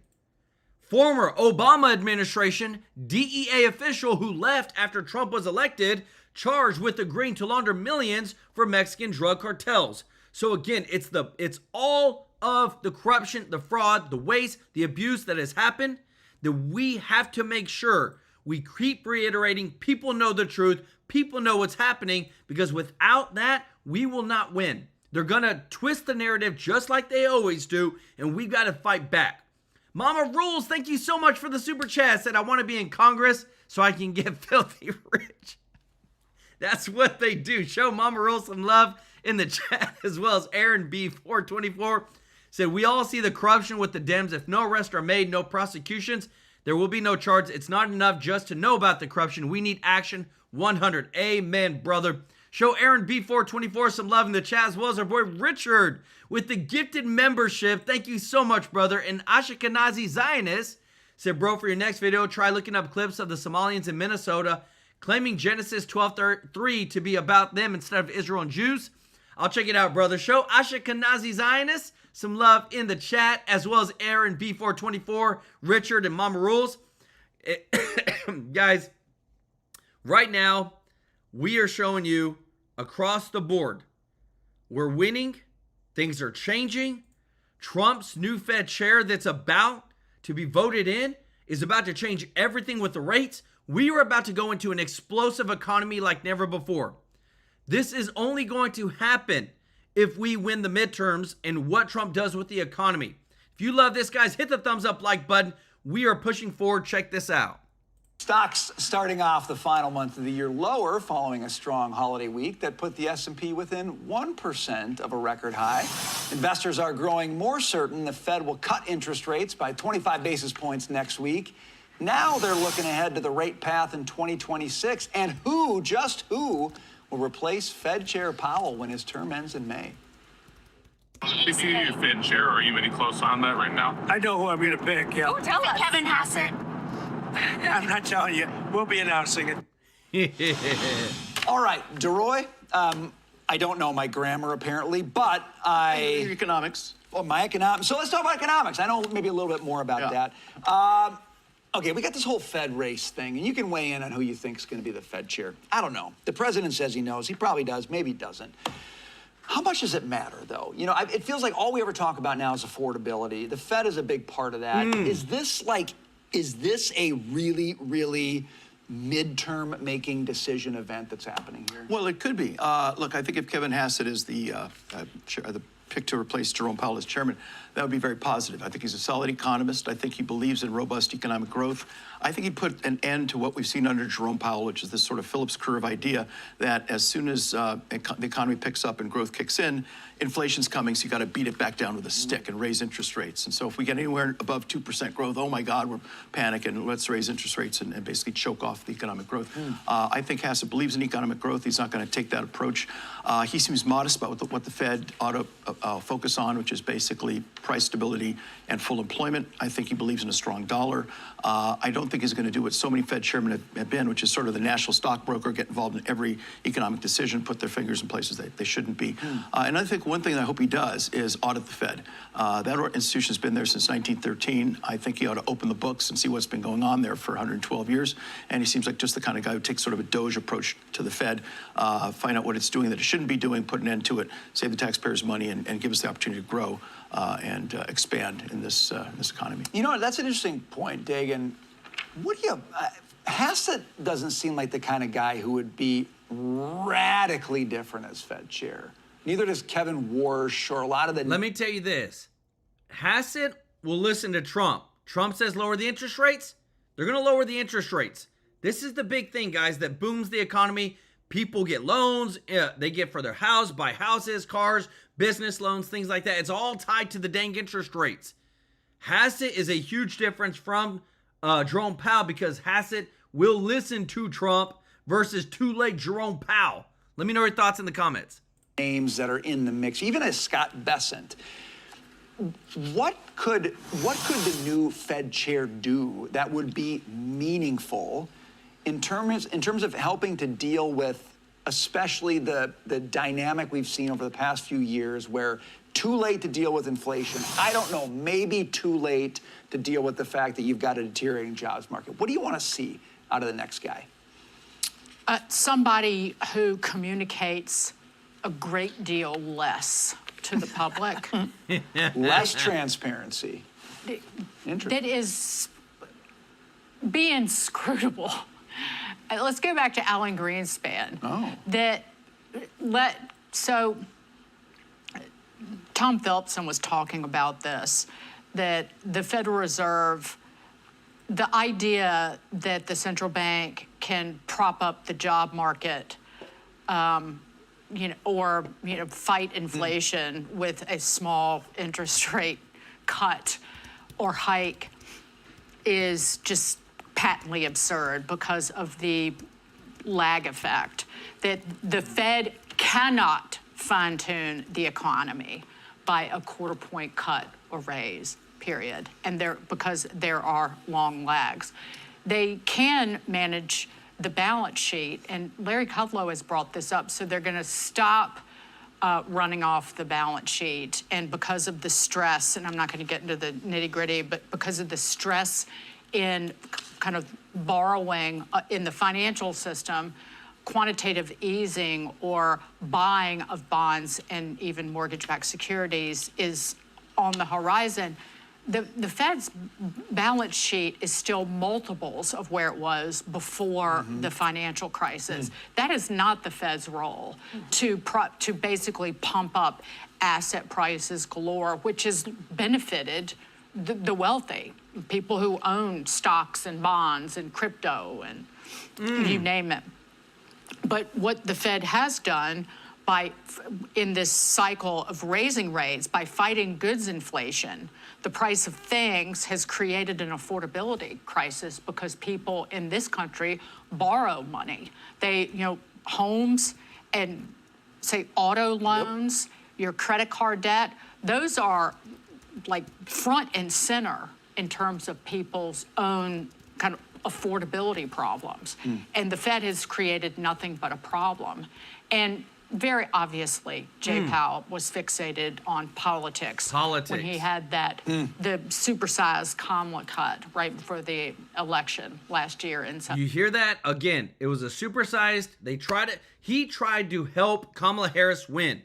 Former Obama administration, DEA official who left after Trump was elected, charged with agreeing to launder millions for Mexican drug cartels. So again, it's all of the corruption, the fraud, the waste, the abuse that has happened, that we have to make sure we keep reiterating. People know the truth. People know what's happening, because without that, we will not win. They're going to twist the narrative just like they always do, and we've got to fight back. Mama Rules, thank you so much for the super chat. Said, I want to be in Congress so I can get filthy rich. That's what they do. Show Mama Rules some love in the chat, as well as Aaron B424 said, we all see the corruption with the Dems. If no arrests are made, no prosecutions, there will be no charges. It's not enough just to know about the corruption. We need action. 100. Amen, brother. Show Aaron B424 some love in the chat, as well as our boy Richard with the gifted membership. Thank you so much, brother. And Ashkenazi Zionist said, bro, for your next video, try looking up clips of the Somalians in Minnesota claiming Genesis 12:3 to be about them instead of Israel and Jews. I'll check it out, brother. Show Ashkenazi Zionist some love in the chat, as well as Aaron B424, Richard, and Mama Rules. Guys, right now, we are showing you across the board, we're winning. Things are changing. Trump's new Fed chair that's about to be voted in is about to change everything with the rates. We are about to go into an explosive economy like never before. This is only going to happen if we win the midterms and what Trump does with the economy. If you love this, guys, hit the thumbs up like button. We are pushing forward. Check this out. Stocks starting off the final month of the year lower following a strong holiday week that put the S&P within 1% of a record high. Investors are growing more certain the Fed will cut interest rates by 25 basis points next week. Now they're looking ahead to the rate path in 2026 and just who will replace Fed Chair Powell when his term ends in May. We see you Fed Chair. Are you any close on that right now? I know who I'm going to pick. Yeah. Oh, tell us. Kevin Hassett. I'm not telling you. We'll be announcing it. All right, DeRoy. I don't know my grammar apparently, but Your economics. Oh, my economics. So let's talk about economics. I know maybe a little bit more about that. Okay, we got this whole Fed race thing, and you can weigh in on who you think is going to be the Fed chair. I don't know. The president says he knows. He probably does. Maybe he doesn't. How much does it matter, though? You know, it feels like all we ever talk about now is affordability. The Fed is a big part of that. Is this a really, really midterm making decision event that's happening here? Well, it could be. Look, I think if Kevin Hassett is the pick to replace Jerome Powell as chairman, that would be very positive. I think he's a solid economist. I think he believes in robust economic growth. I think he put an end to what we've seen under Jerome Powell, which is this sort of Phillips curve idea that as soon as the economy picks up and growth kicks in, inflation's coming, so you got to beat it back down with a stick and raise interest rates. And so if we get anywhere above 2% growth, oh my God, we're panicking. Let's raise interest rates and basically choke off the economic growth. I think Hassett believes in economic growth. He's not going to take that approach. He seems modest about what the Fed ought to focus on, which is basically price stability and full employment. I think he believes in a strong dollar. I don't think he's going to do what so many Fed chairmen have been, which is sort of the national stockbroker, get involved in every economic decision, put their fingers in places they shouldn't be. And I think one thing that I hope he does is audit the Fed. That institution's been there since 1913. I think he ought to open the books and see what's been going on there for 112 years. And he seems like just the kind of guy who takes sort of a Doge approach to the Fed, find out what it's doing that it shouldn't be doing, put an end to it, save the taxpayers money, and give us the opportunity to grow and expand in this economy. You know, that's an interesting point, Dagan. What do you... Hassett doesn't seem like the kind of guy who would be radically different as Fed chair. Neither does Kevin Walsh or a lot of the... Let me tell you this. Hassett will listen to Trump. Trump says lower the interest rates. They're going to lower the interest rates. This is the big thing, guys, that booms the economy. People get loans. They get for their house, buy houses, cars, business loans, things like that. It's all tied to the dang interest rates. Hassett is a huge difference from Jerome Powell because Hassett will listen to Trump versus too late Jerome Powell. Let me know your thoughts in the comments. Names that are in the mix, even as Scott Bessent. What could the new Fed chair do that would be meaningful in terms of helping to deal with especially the dynamic we've seen over the past few years where too late to deal with inflation. I don't know, maybe too late to deal with the fact that you've got a deteriorating jobs market. What do you want to see out of the next guy? Somebody who communicates a great deal less to the public. Less transparency. That is be inscrutable. Let's go back to Alan Greenspan. So Tom Philpson was talking about this, that the Federal Reserve, the idea that the central bank can prop up the job market, fight inflation with a small interest rate cut or hike is just patently absurd because of the lag effect, that the Fed cannot fine-tune the economy by a quarter-point cut or raise, period, and because there are long lags. They can manage the balance sheet, and Larry Kudlow has brought this up, so they're going to stop running off the balance sheet, and because of the stress, and I'm not going to get into the nitty-gritty, but because of the stress in kind of borrowing in the financial system, quantitative easing or buying of bonds and even mortgage-backed securities is on the horizon. The Fed's balance sheet is still multiples of where it was before the financial crisis. That is not the Fed's role to basically pump up asset prices galore, which has benefited the wealthy, people who own stocks and bonds and crypto and you name it. But what the Fed has done in this cycle of raising rates, by fighting goods inflation, the price of things has created an affordability crisis because people in this country borrow money. They, homes and say auto loans, your credit card debt, those are like front and center in terms of people's own kind of affordability problems. And the Fed has created nothing but a problem. And very obviously, Jay Powell was fixated on politics. When he had that, the supersized Kamala cut right before the election last year. You hear that? Again, it was a supersized, he tried to help Kamala Harris win.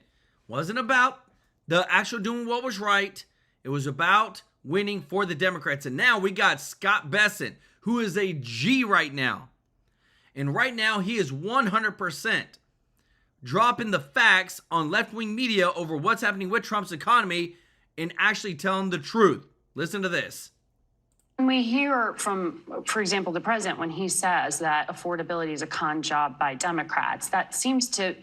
Wasn't about the actual doing what was right. It was about winning for the Democrats. And now we got Scott Bessent, who is a G right now. And right now he is 100% dropping the facts on left-wing media over what's happening with Trump's economy and actually tell them the truth. Listen to this. When we hear from, for example, the president, when he says that affordability is a con job by Democrats, that seems to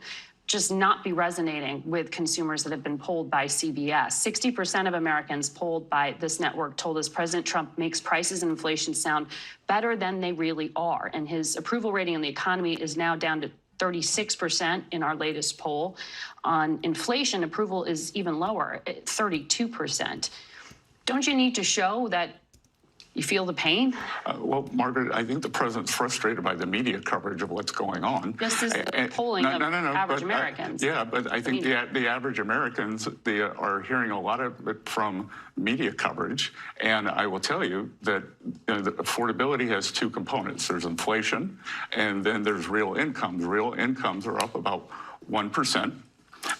just not be resonating with consumers that have been polled by CBS. 60% of Americans polled by this network told us President Trump makes prices and inflation sound better than they really are. And his approval rating on the economy is now down to 36% in our latest poll. On inflation, approval is even lower, at 32%. Don't you need to show that you feel the pain? Well, Margaret, I think the president's frustrated by the media coverage of what's going on. This is polling of average Americans. Yeah, but I think the average Americans, they are hearing a lot of it from media coverage. And I will tell you that the affordability has two components. There's inflation, and then there's real incomes. Real incomes are up about 1%.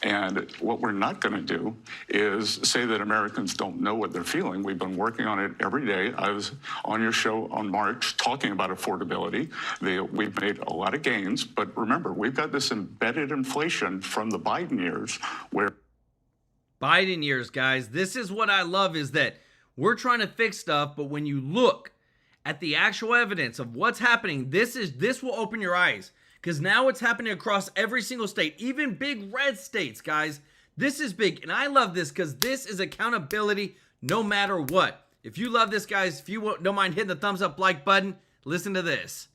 And what we're not going to do is say that Americans don't know what they're feeling. We've been working on it every day. I was on your show on March talking about affordability. We've made a lot of gains, but remember, we've got this embedded inflation from the Biden years where... Biden years, guys. This is what I love, is that we're trying to fix stuff, but when you look at the actual evidence of what's happening, this will open your eyes. Because now it's happening across every single state, even big red states, guys. This is big, and I love this because this is accountability no matter what. If you love this, guys, if you don't mind hitting the thumbs up like button, listen to this.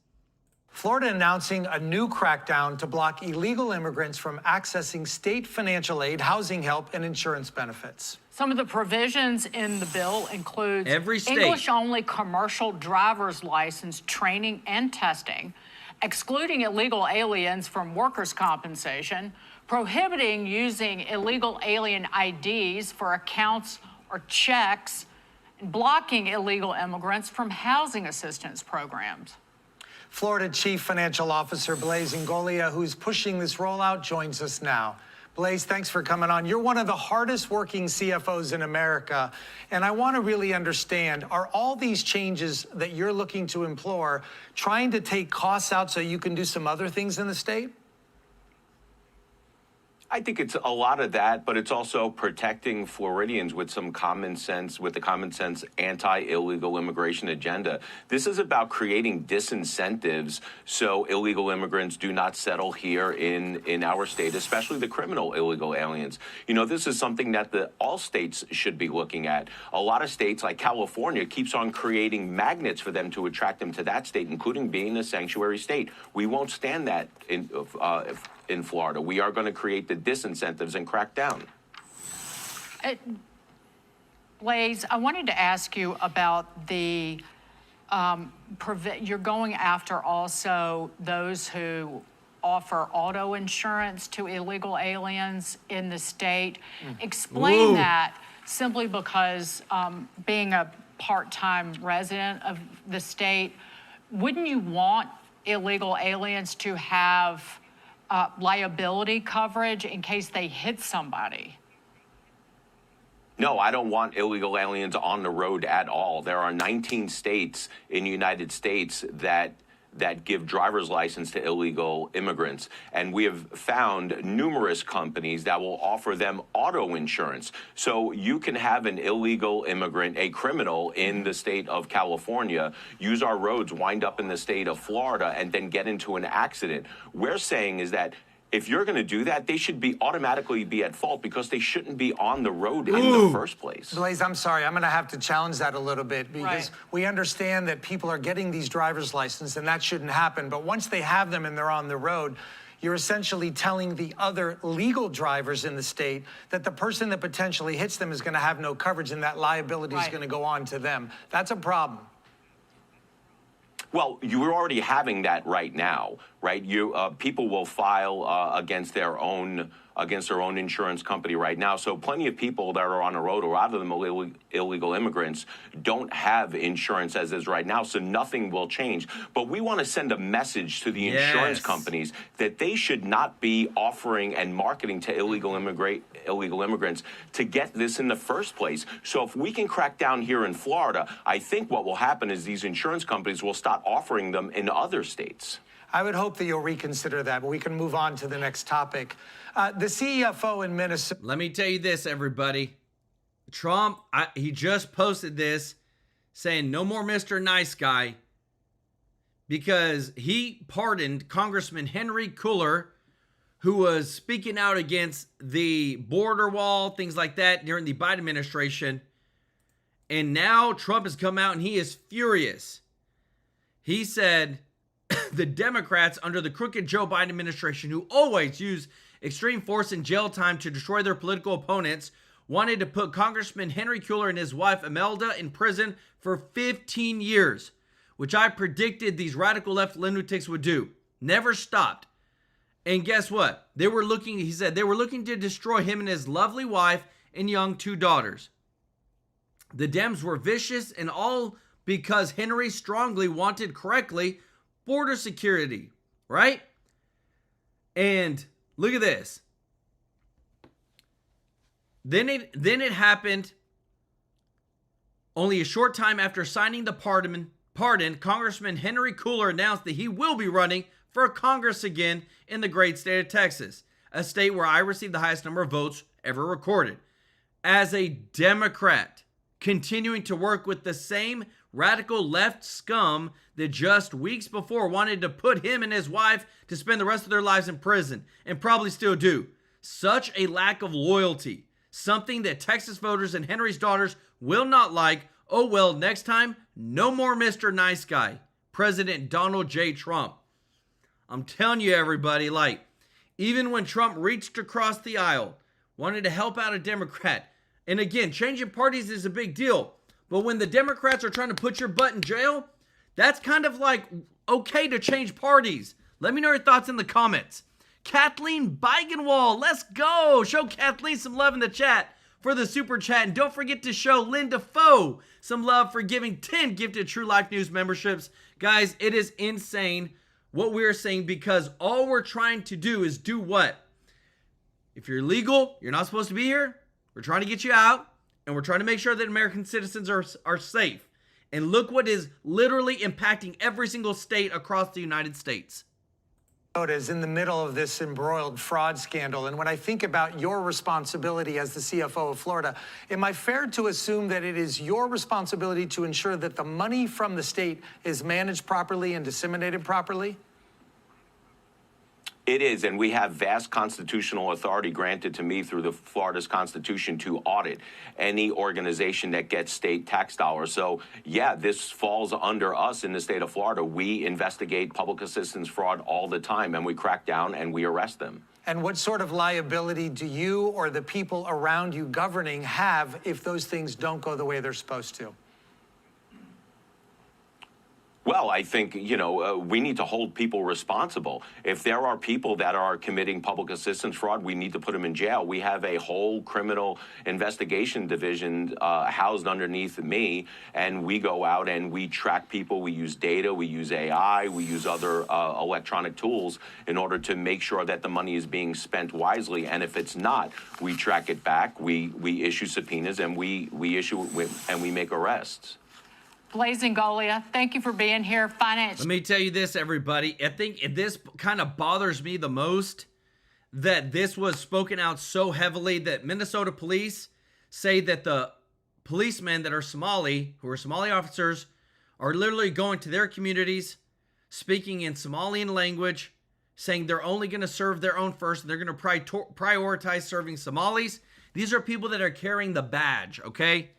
Florida announcing a new crackdown to block illegal immigrants from accessing state financial aid, housing help, and insurance benefits. Some of the provisions in the bill include every state English-only commercial driver's license training and testing, excluding illegal aliens from workers' compensation, prohibiting using illegal alien IDs for accounts or checks, and blocking illegal immigrants from housing assistance programs. Florida Chief Financial Officer Blaze Ngolia, who's pushing this rollout, joins us now. Blaze, thanks for coming on. You're one of the hardest working CFOs in America, and I want to really understand, are all these changes that you're looking to implore trying to take costs out so you can do some other things in the state? I think it's a lot of that, but it's also protecting Floridians with some common sense, with the common sense anti-illegal immigration agenda. This is about creating disincentives so illegal immigrants do not settle here in our state, especially the criminal illegal aliens. You know, this is something that all states should be looking at. A lot of states, like California, keeps on creating magnets for them to attract them to that state, including being a sanctuary state. We won't stand that in Florida. We are going to create the disincentives and crack down. Blaze, I wanted to ask you about the, you're going after also those who offer auto insurance to illegal aliens in the state. Explain that, simply because being a part-time resident of the state, wouldn't you want illegal aliens to have liability coverage in case they hit somebody? No, I don't want illegal aliens on the road at all. There are 19 states in the United States that give driver's license to illegal immigrants. And we have found numerous companies that will offer them auto insurance. So you can have an illegal immigrant, a criminal in the state of California, use our roads, wind up in the state of Florida, and then get into an accident. We're saying is that if you're going to do that, they should automatically be at fault because they shouldn't be on the road in the first place. Blaze, I'm sorry. I'm going to have to challenge that a little bit because we understand that people are getting these driver's licenses and that shouldn't happen. But once they have them and they're on the road, you're essentially telling the other legal drivers in the state that the person that potentially hits them is going to have no coverage and that liability is going to go on to them. That's a problem. Well, you're already having that right now, right? People will file against their own insurance company right now. So plenty of people that are on the road, a lot of them illegal immigrants, don't have insurance as is right now. So nothing will change. But we want to send a message to the insurance companies that they should not be offering and marketing to illegal immigrants to get this in the first place. So if we can crack down here in Florida, I think what will happen is these insurance companies will start offering them in other states. I would hope that you'll reconsider that, but we can move on to the next topic. The CFO in Minnesota. Let me tell you this, everybody. Trump, he just posted this saying no more Mr. Nice Guy because he pardoned Congressman Henry Cuellar, who was speaking out against the border wall, things like that during the Biden administration. And now Trump has come out and he is furious. He said the Democrats under the crooked Joe Biden administration, who always use extreme force and jail time to destroy their political opponents, wanted to put Congressman Henry Cuellar and his wife Imelda in prison for 15 years, which I predicted these radical left lunatics would do. Never stopped. And guess what? He said they were looking to destroy him and his lovely wife and young 2 daughters. The Dems were vicious, and all because Henry strongly wanted, correctly, border security, right? And look at this. Then it happened only a short time after signing the pardon, Congressman Henry Cuellar announced that he will be running for Congress again in the great state of Texas, a state where I received the highest number of votes ever recorded. As a Democrat, continuing to work with the same radical left scum that just weeks before wanted to put him and his wife to spend the rest of their lives in prison, and probably still do. Such a lack of loyalty. Something that Texas voters and Henry's daughters will not like. Oh well, next time, no more Mr. Nice Guy. President Donald J. Trump. I'm telling you, everybody, even when Trump reached across the aisle, wanted to help out a Democrat, and again, changing parties is a big deal, but when the Democrats are trying to put your butt in jail, that's kind of okay to change parties. Let me know your thoughts in the comments. Kathleen Beigenwall, let's go. Show Kathleen some love in the chat for the super chat. And don't forget to show Linda Foe some love for giving 10 gifted TrueLife News memberships. Guys, it is insane what we are saying, because all we're trying to do is do what? If you're illegal, you're not supposed to be here. We're trying to get you out, and we're trying to make sure that American citizens are safe. And look what is literally impacting every single state across the United States. Is in the middle of this embroiled fraud scandal. And when I think about your responsibility as the CFO of Florida, am I fair to assume that it is your responsibility to ensure that the money from the state is managed properly and disseminated properly? It is, and we have vast constitutional authority granted to me through the Florida's Constitution to audit any organization that gets state tax dollars. So, yeah, this falls under us in the state of Florida. We investigate public assistance fraud all the time, and we crack down and we arrest them. And what sort of liability do you or the people around you governing have if those things don't go the way they're supposed to? Well, I think, we need to hold people responsible. If there are people that are committing public assistance fraud, we need to put them in jail. We have a whole criminal investigation division housed underneath me, and we go out and we track people. We use data, we use AI, we use other electronic tools in order to make sure that the money is being spent wisely. And if it's not, we track it back, we issue subpoenas, and we make arrests. Blazing Golia, thank you for being here. Let me tell you this, everybody. I think this kind of bothers me the most, that this was spoken out so heavily that Minnesota police say that the policemen that are Somali, who are Somali officers, are literally going to their communities, speaking in Somalian language, saying they're only going to serve their own first, and they're going to prioritize serving Somalis. These are people that are carrying the badge, okay?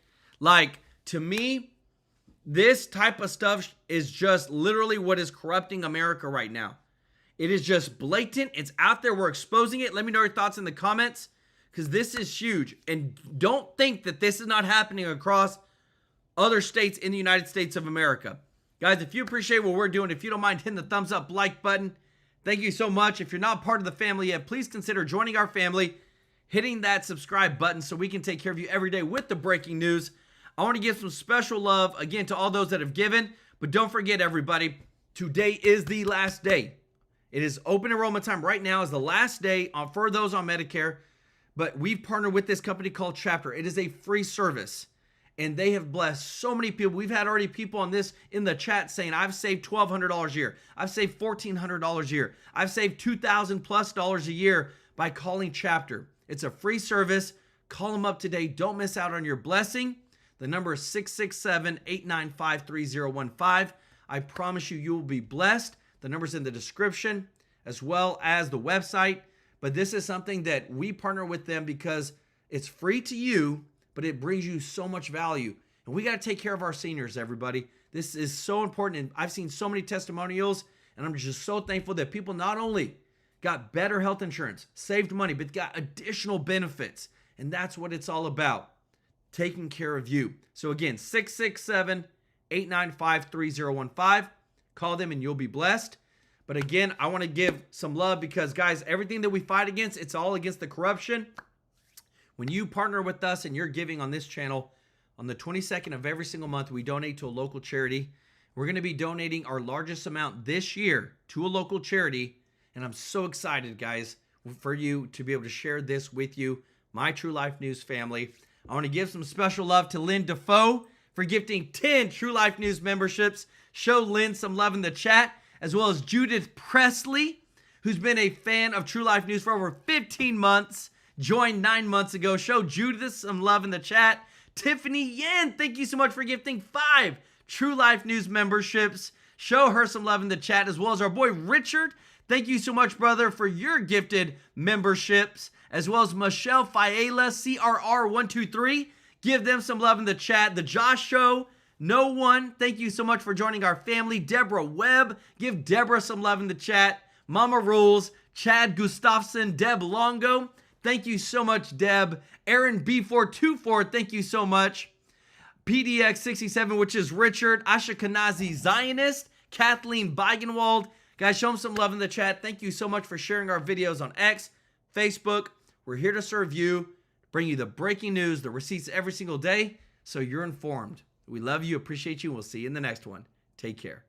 To me, this type of stuff is just literally what is corrupting America right now. It is just blatant. It's out there. We're exposing it. Let me know your thoughts in the comments, because this is huge. And don't think that this is not happening across other states in the United States of America. Guys, if you appreciate what we're doing, if you don't mind hitting the thumbs up like button, thank you so much. If you're not part of the family yet, please consider joining our family, hitting that subscribe button so we can take care of you every day with the breaking news. I want to give some special love, again, to all those that have given. But don't forget, everybody, today is the last day. It is open enrollment time right now. Is the last day for those on Medicare. But we've partnered with this company called Chapter. It is a free service, and they have blessed so many people. We've had already people on this in the chat saying, I've saved $1,200 a year. I've saved $1,400 a year. I've saved $2,000+ a year by calling Chapter. It's a free service. Call them up today. Don't miss out on your blessing. The number is 667-895-3015. I promise you, you will be blessed. The number's in the description as well as the website. But this is something that we partner with them because it's free to you, but it brings you so much value. And we got to take care of our seniors, everybody. This is so important. And I've seen so many testimonials, and I'm just so thankful that people not only got better health insurance, saved money, but got additional benefits. And that's what it's all about, taking care of you. So again, 667-895-3015. Call them and you'll be blessed. But again, I want to give some love because, guys, everything that we fight against, it's all against the corruption. When you partner with us and you're giving on this channel, on the 22nd of every single month, we donate to a local charity. We're going to be donating our largest amount this year to a local charity. And I'm so excited, guys, for you to be able to share this with you, my True Life News family. I want to give some special love to Lynn Defoe for gifting 10 True Life News memberships. Show Lynn some love in the chat, as well as Judith Presley, who's been a fan of True Life News for over 15 months, joined 9 months ago. Show Judith some love in the chat. Tiffany Yen, thank you so much for gifting 5 True Life News memberships. Show her some love in the chat, as well as our boy Richard. Thank you so much, brother, for your gifted memberships, as well as Michelle Fiala, CRR123. Give them some love in the chat. The Josh Show, No One, thank you so much for joining our family. Deborah Webb, give Deborah some love in the chat. Mama Rules, Chad Gustafson, Deb Longo, thank you so much, Deb. Aaron B424, thank you so much. PDX67, which is Richard. Ashkenazi Zionist, Kathleen Beigenwald. Guys, show them some love in the chat. Thank you so much for sharing our videos on X, Facebook. We're here to serve you, bring you the breaking news, the receipts every single day, so you're informed. We love you, appreciate you, and we'll see you in the next one. Take care.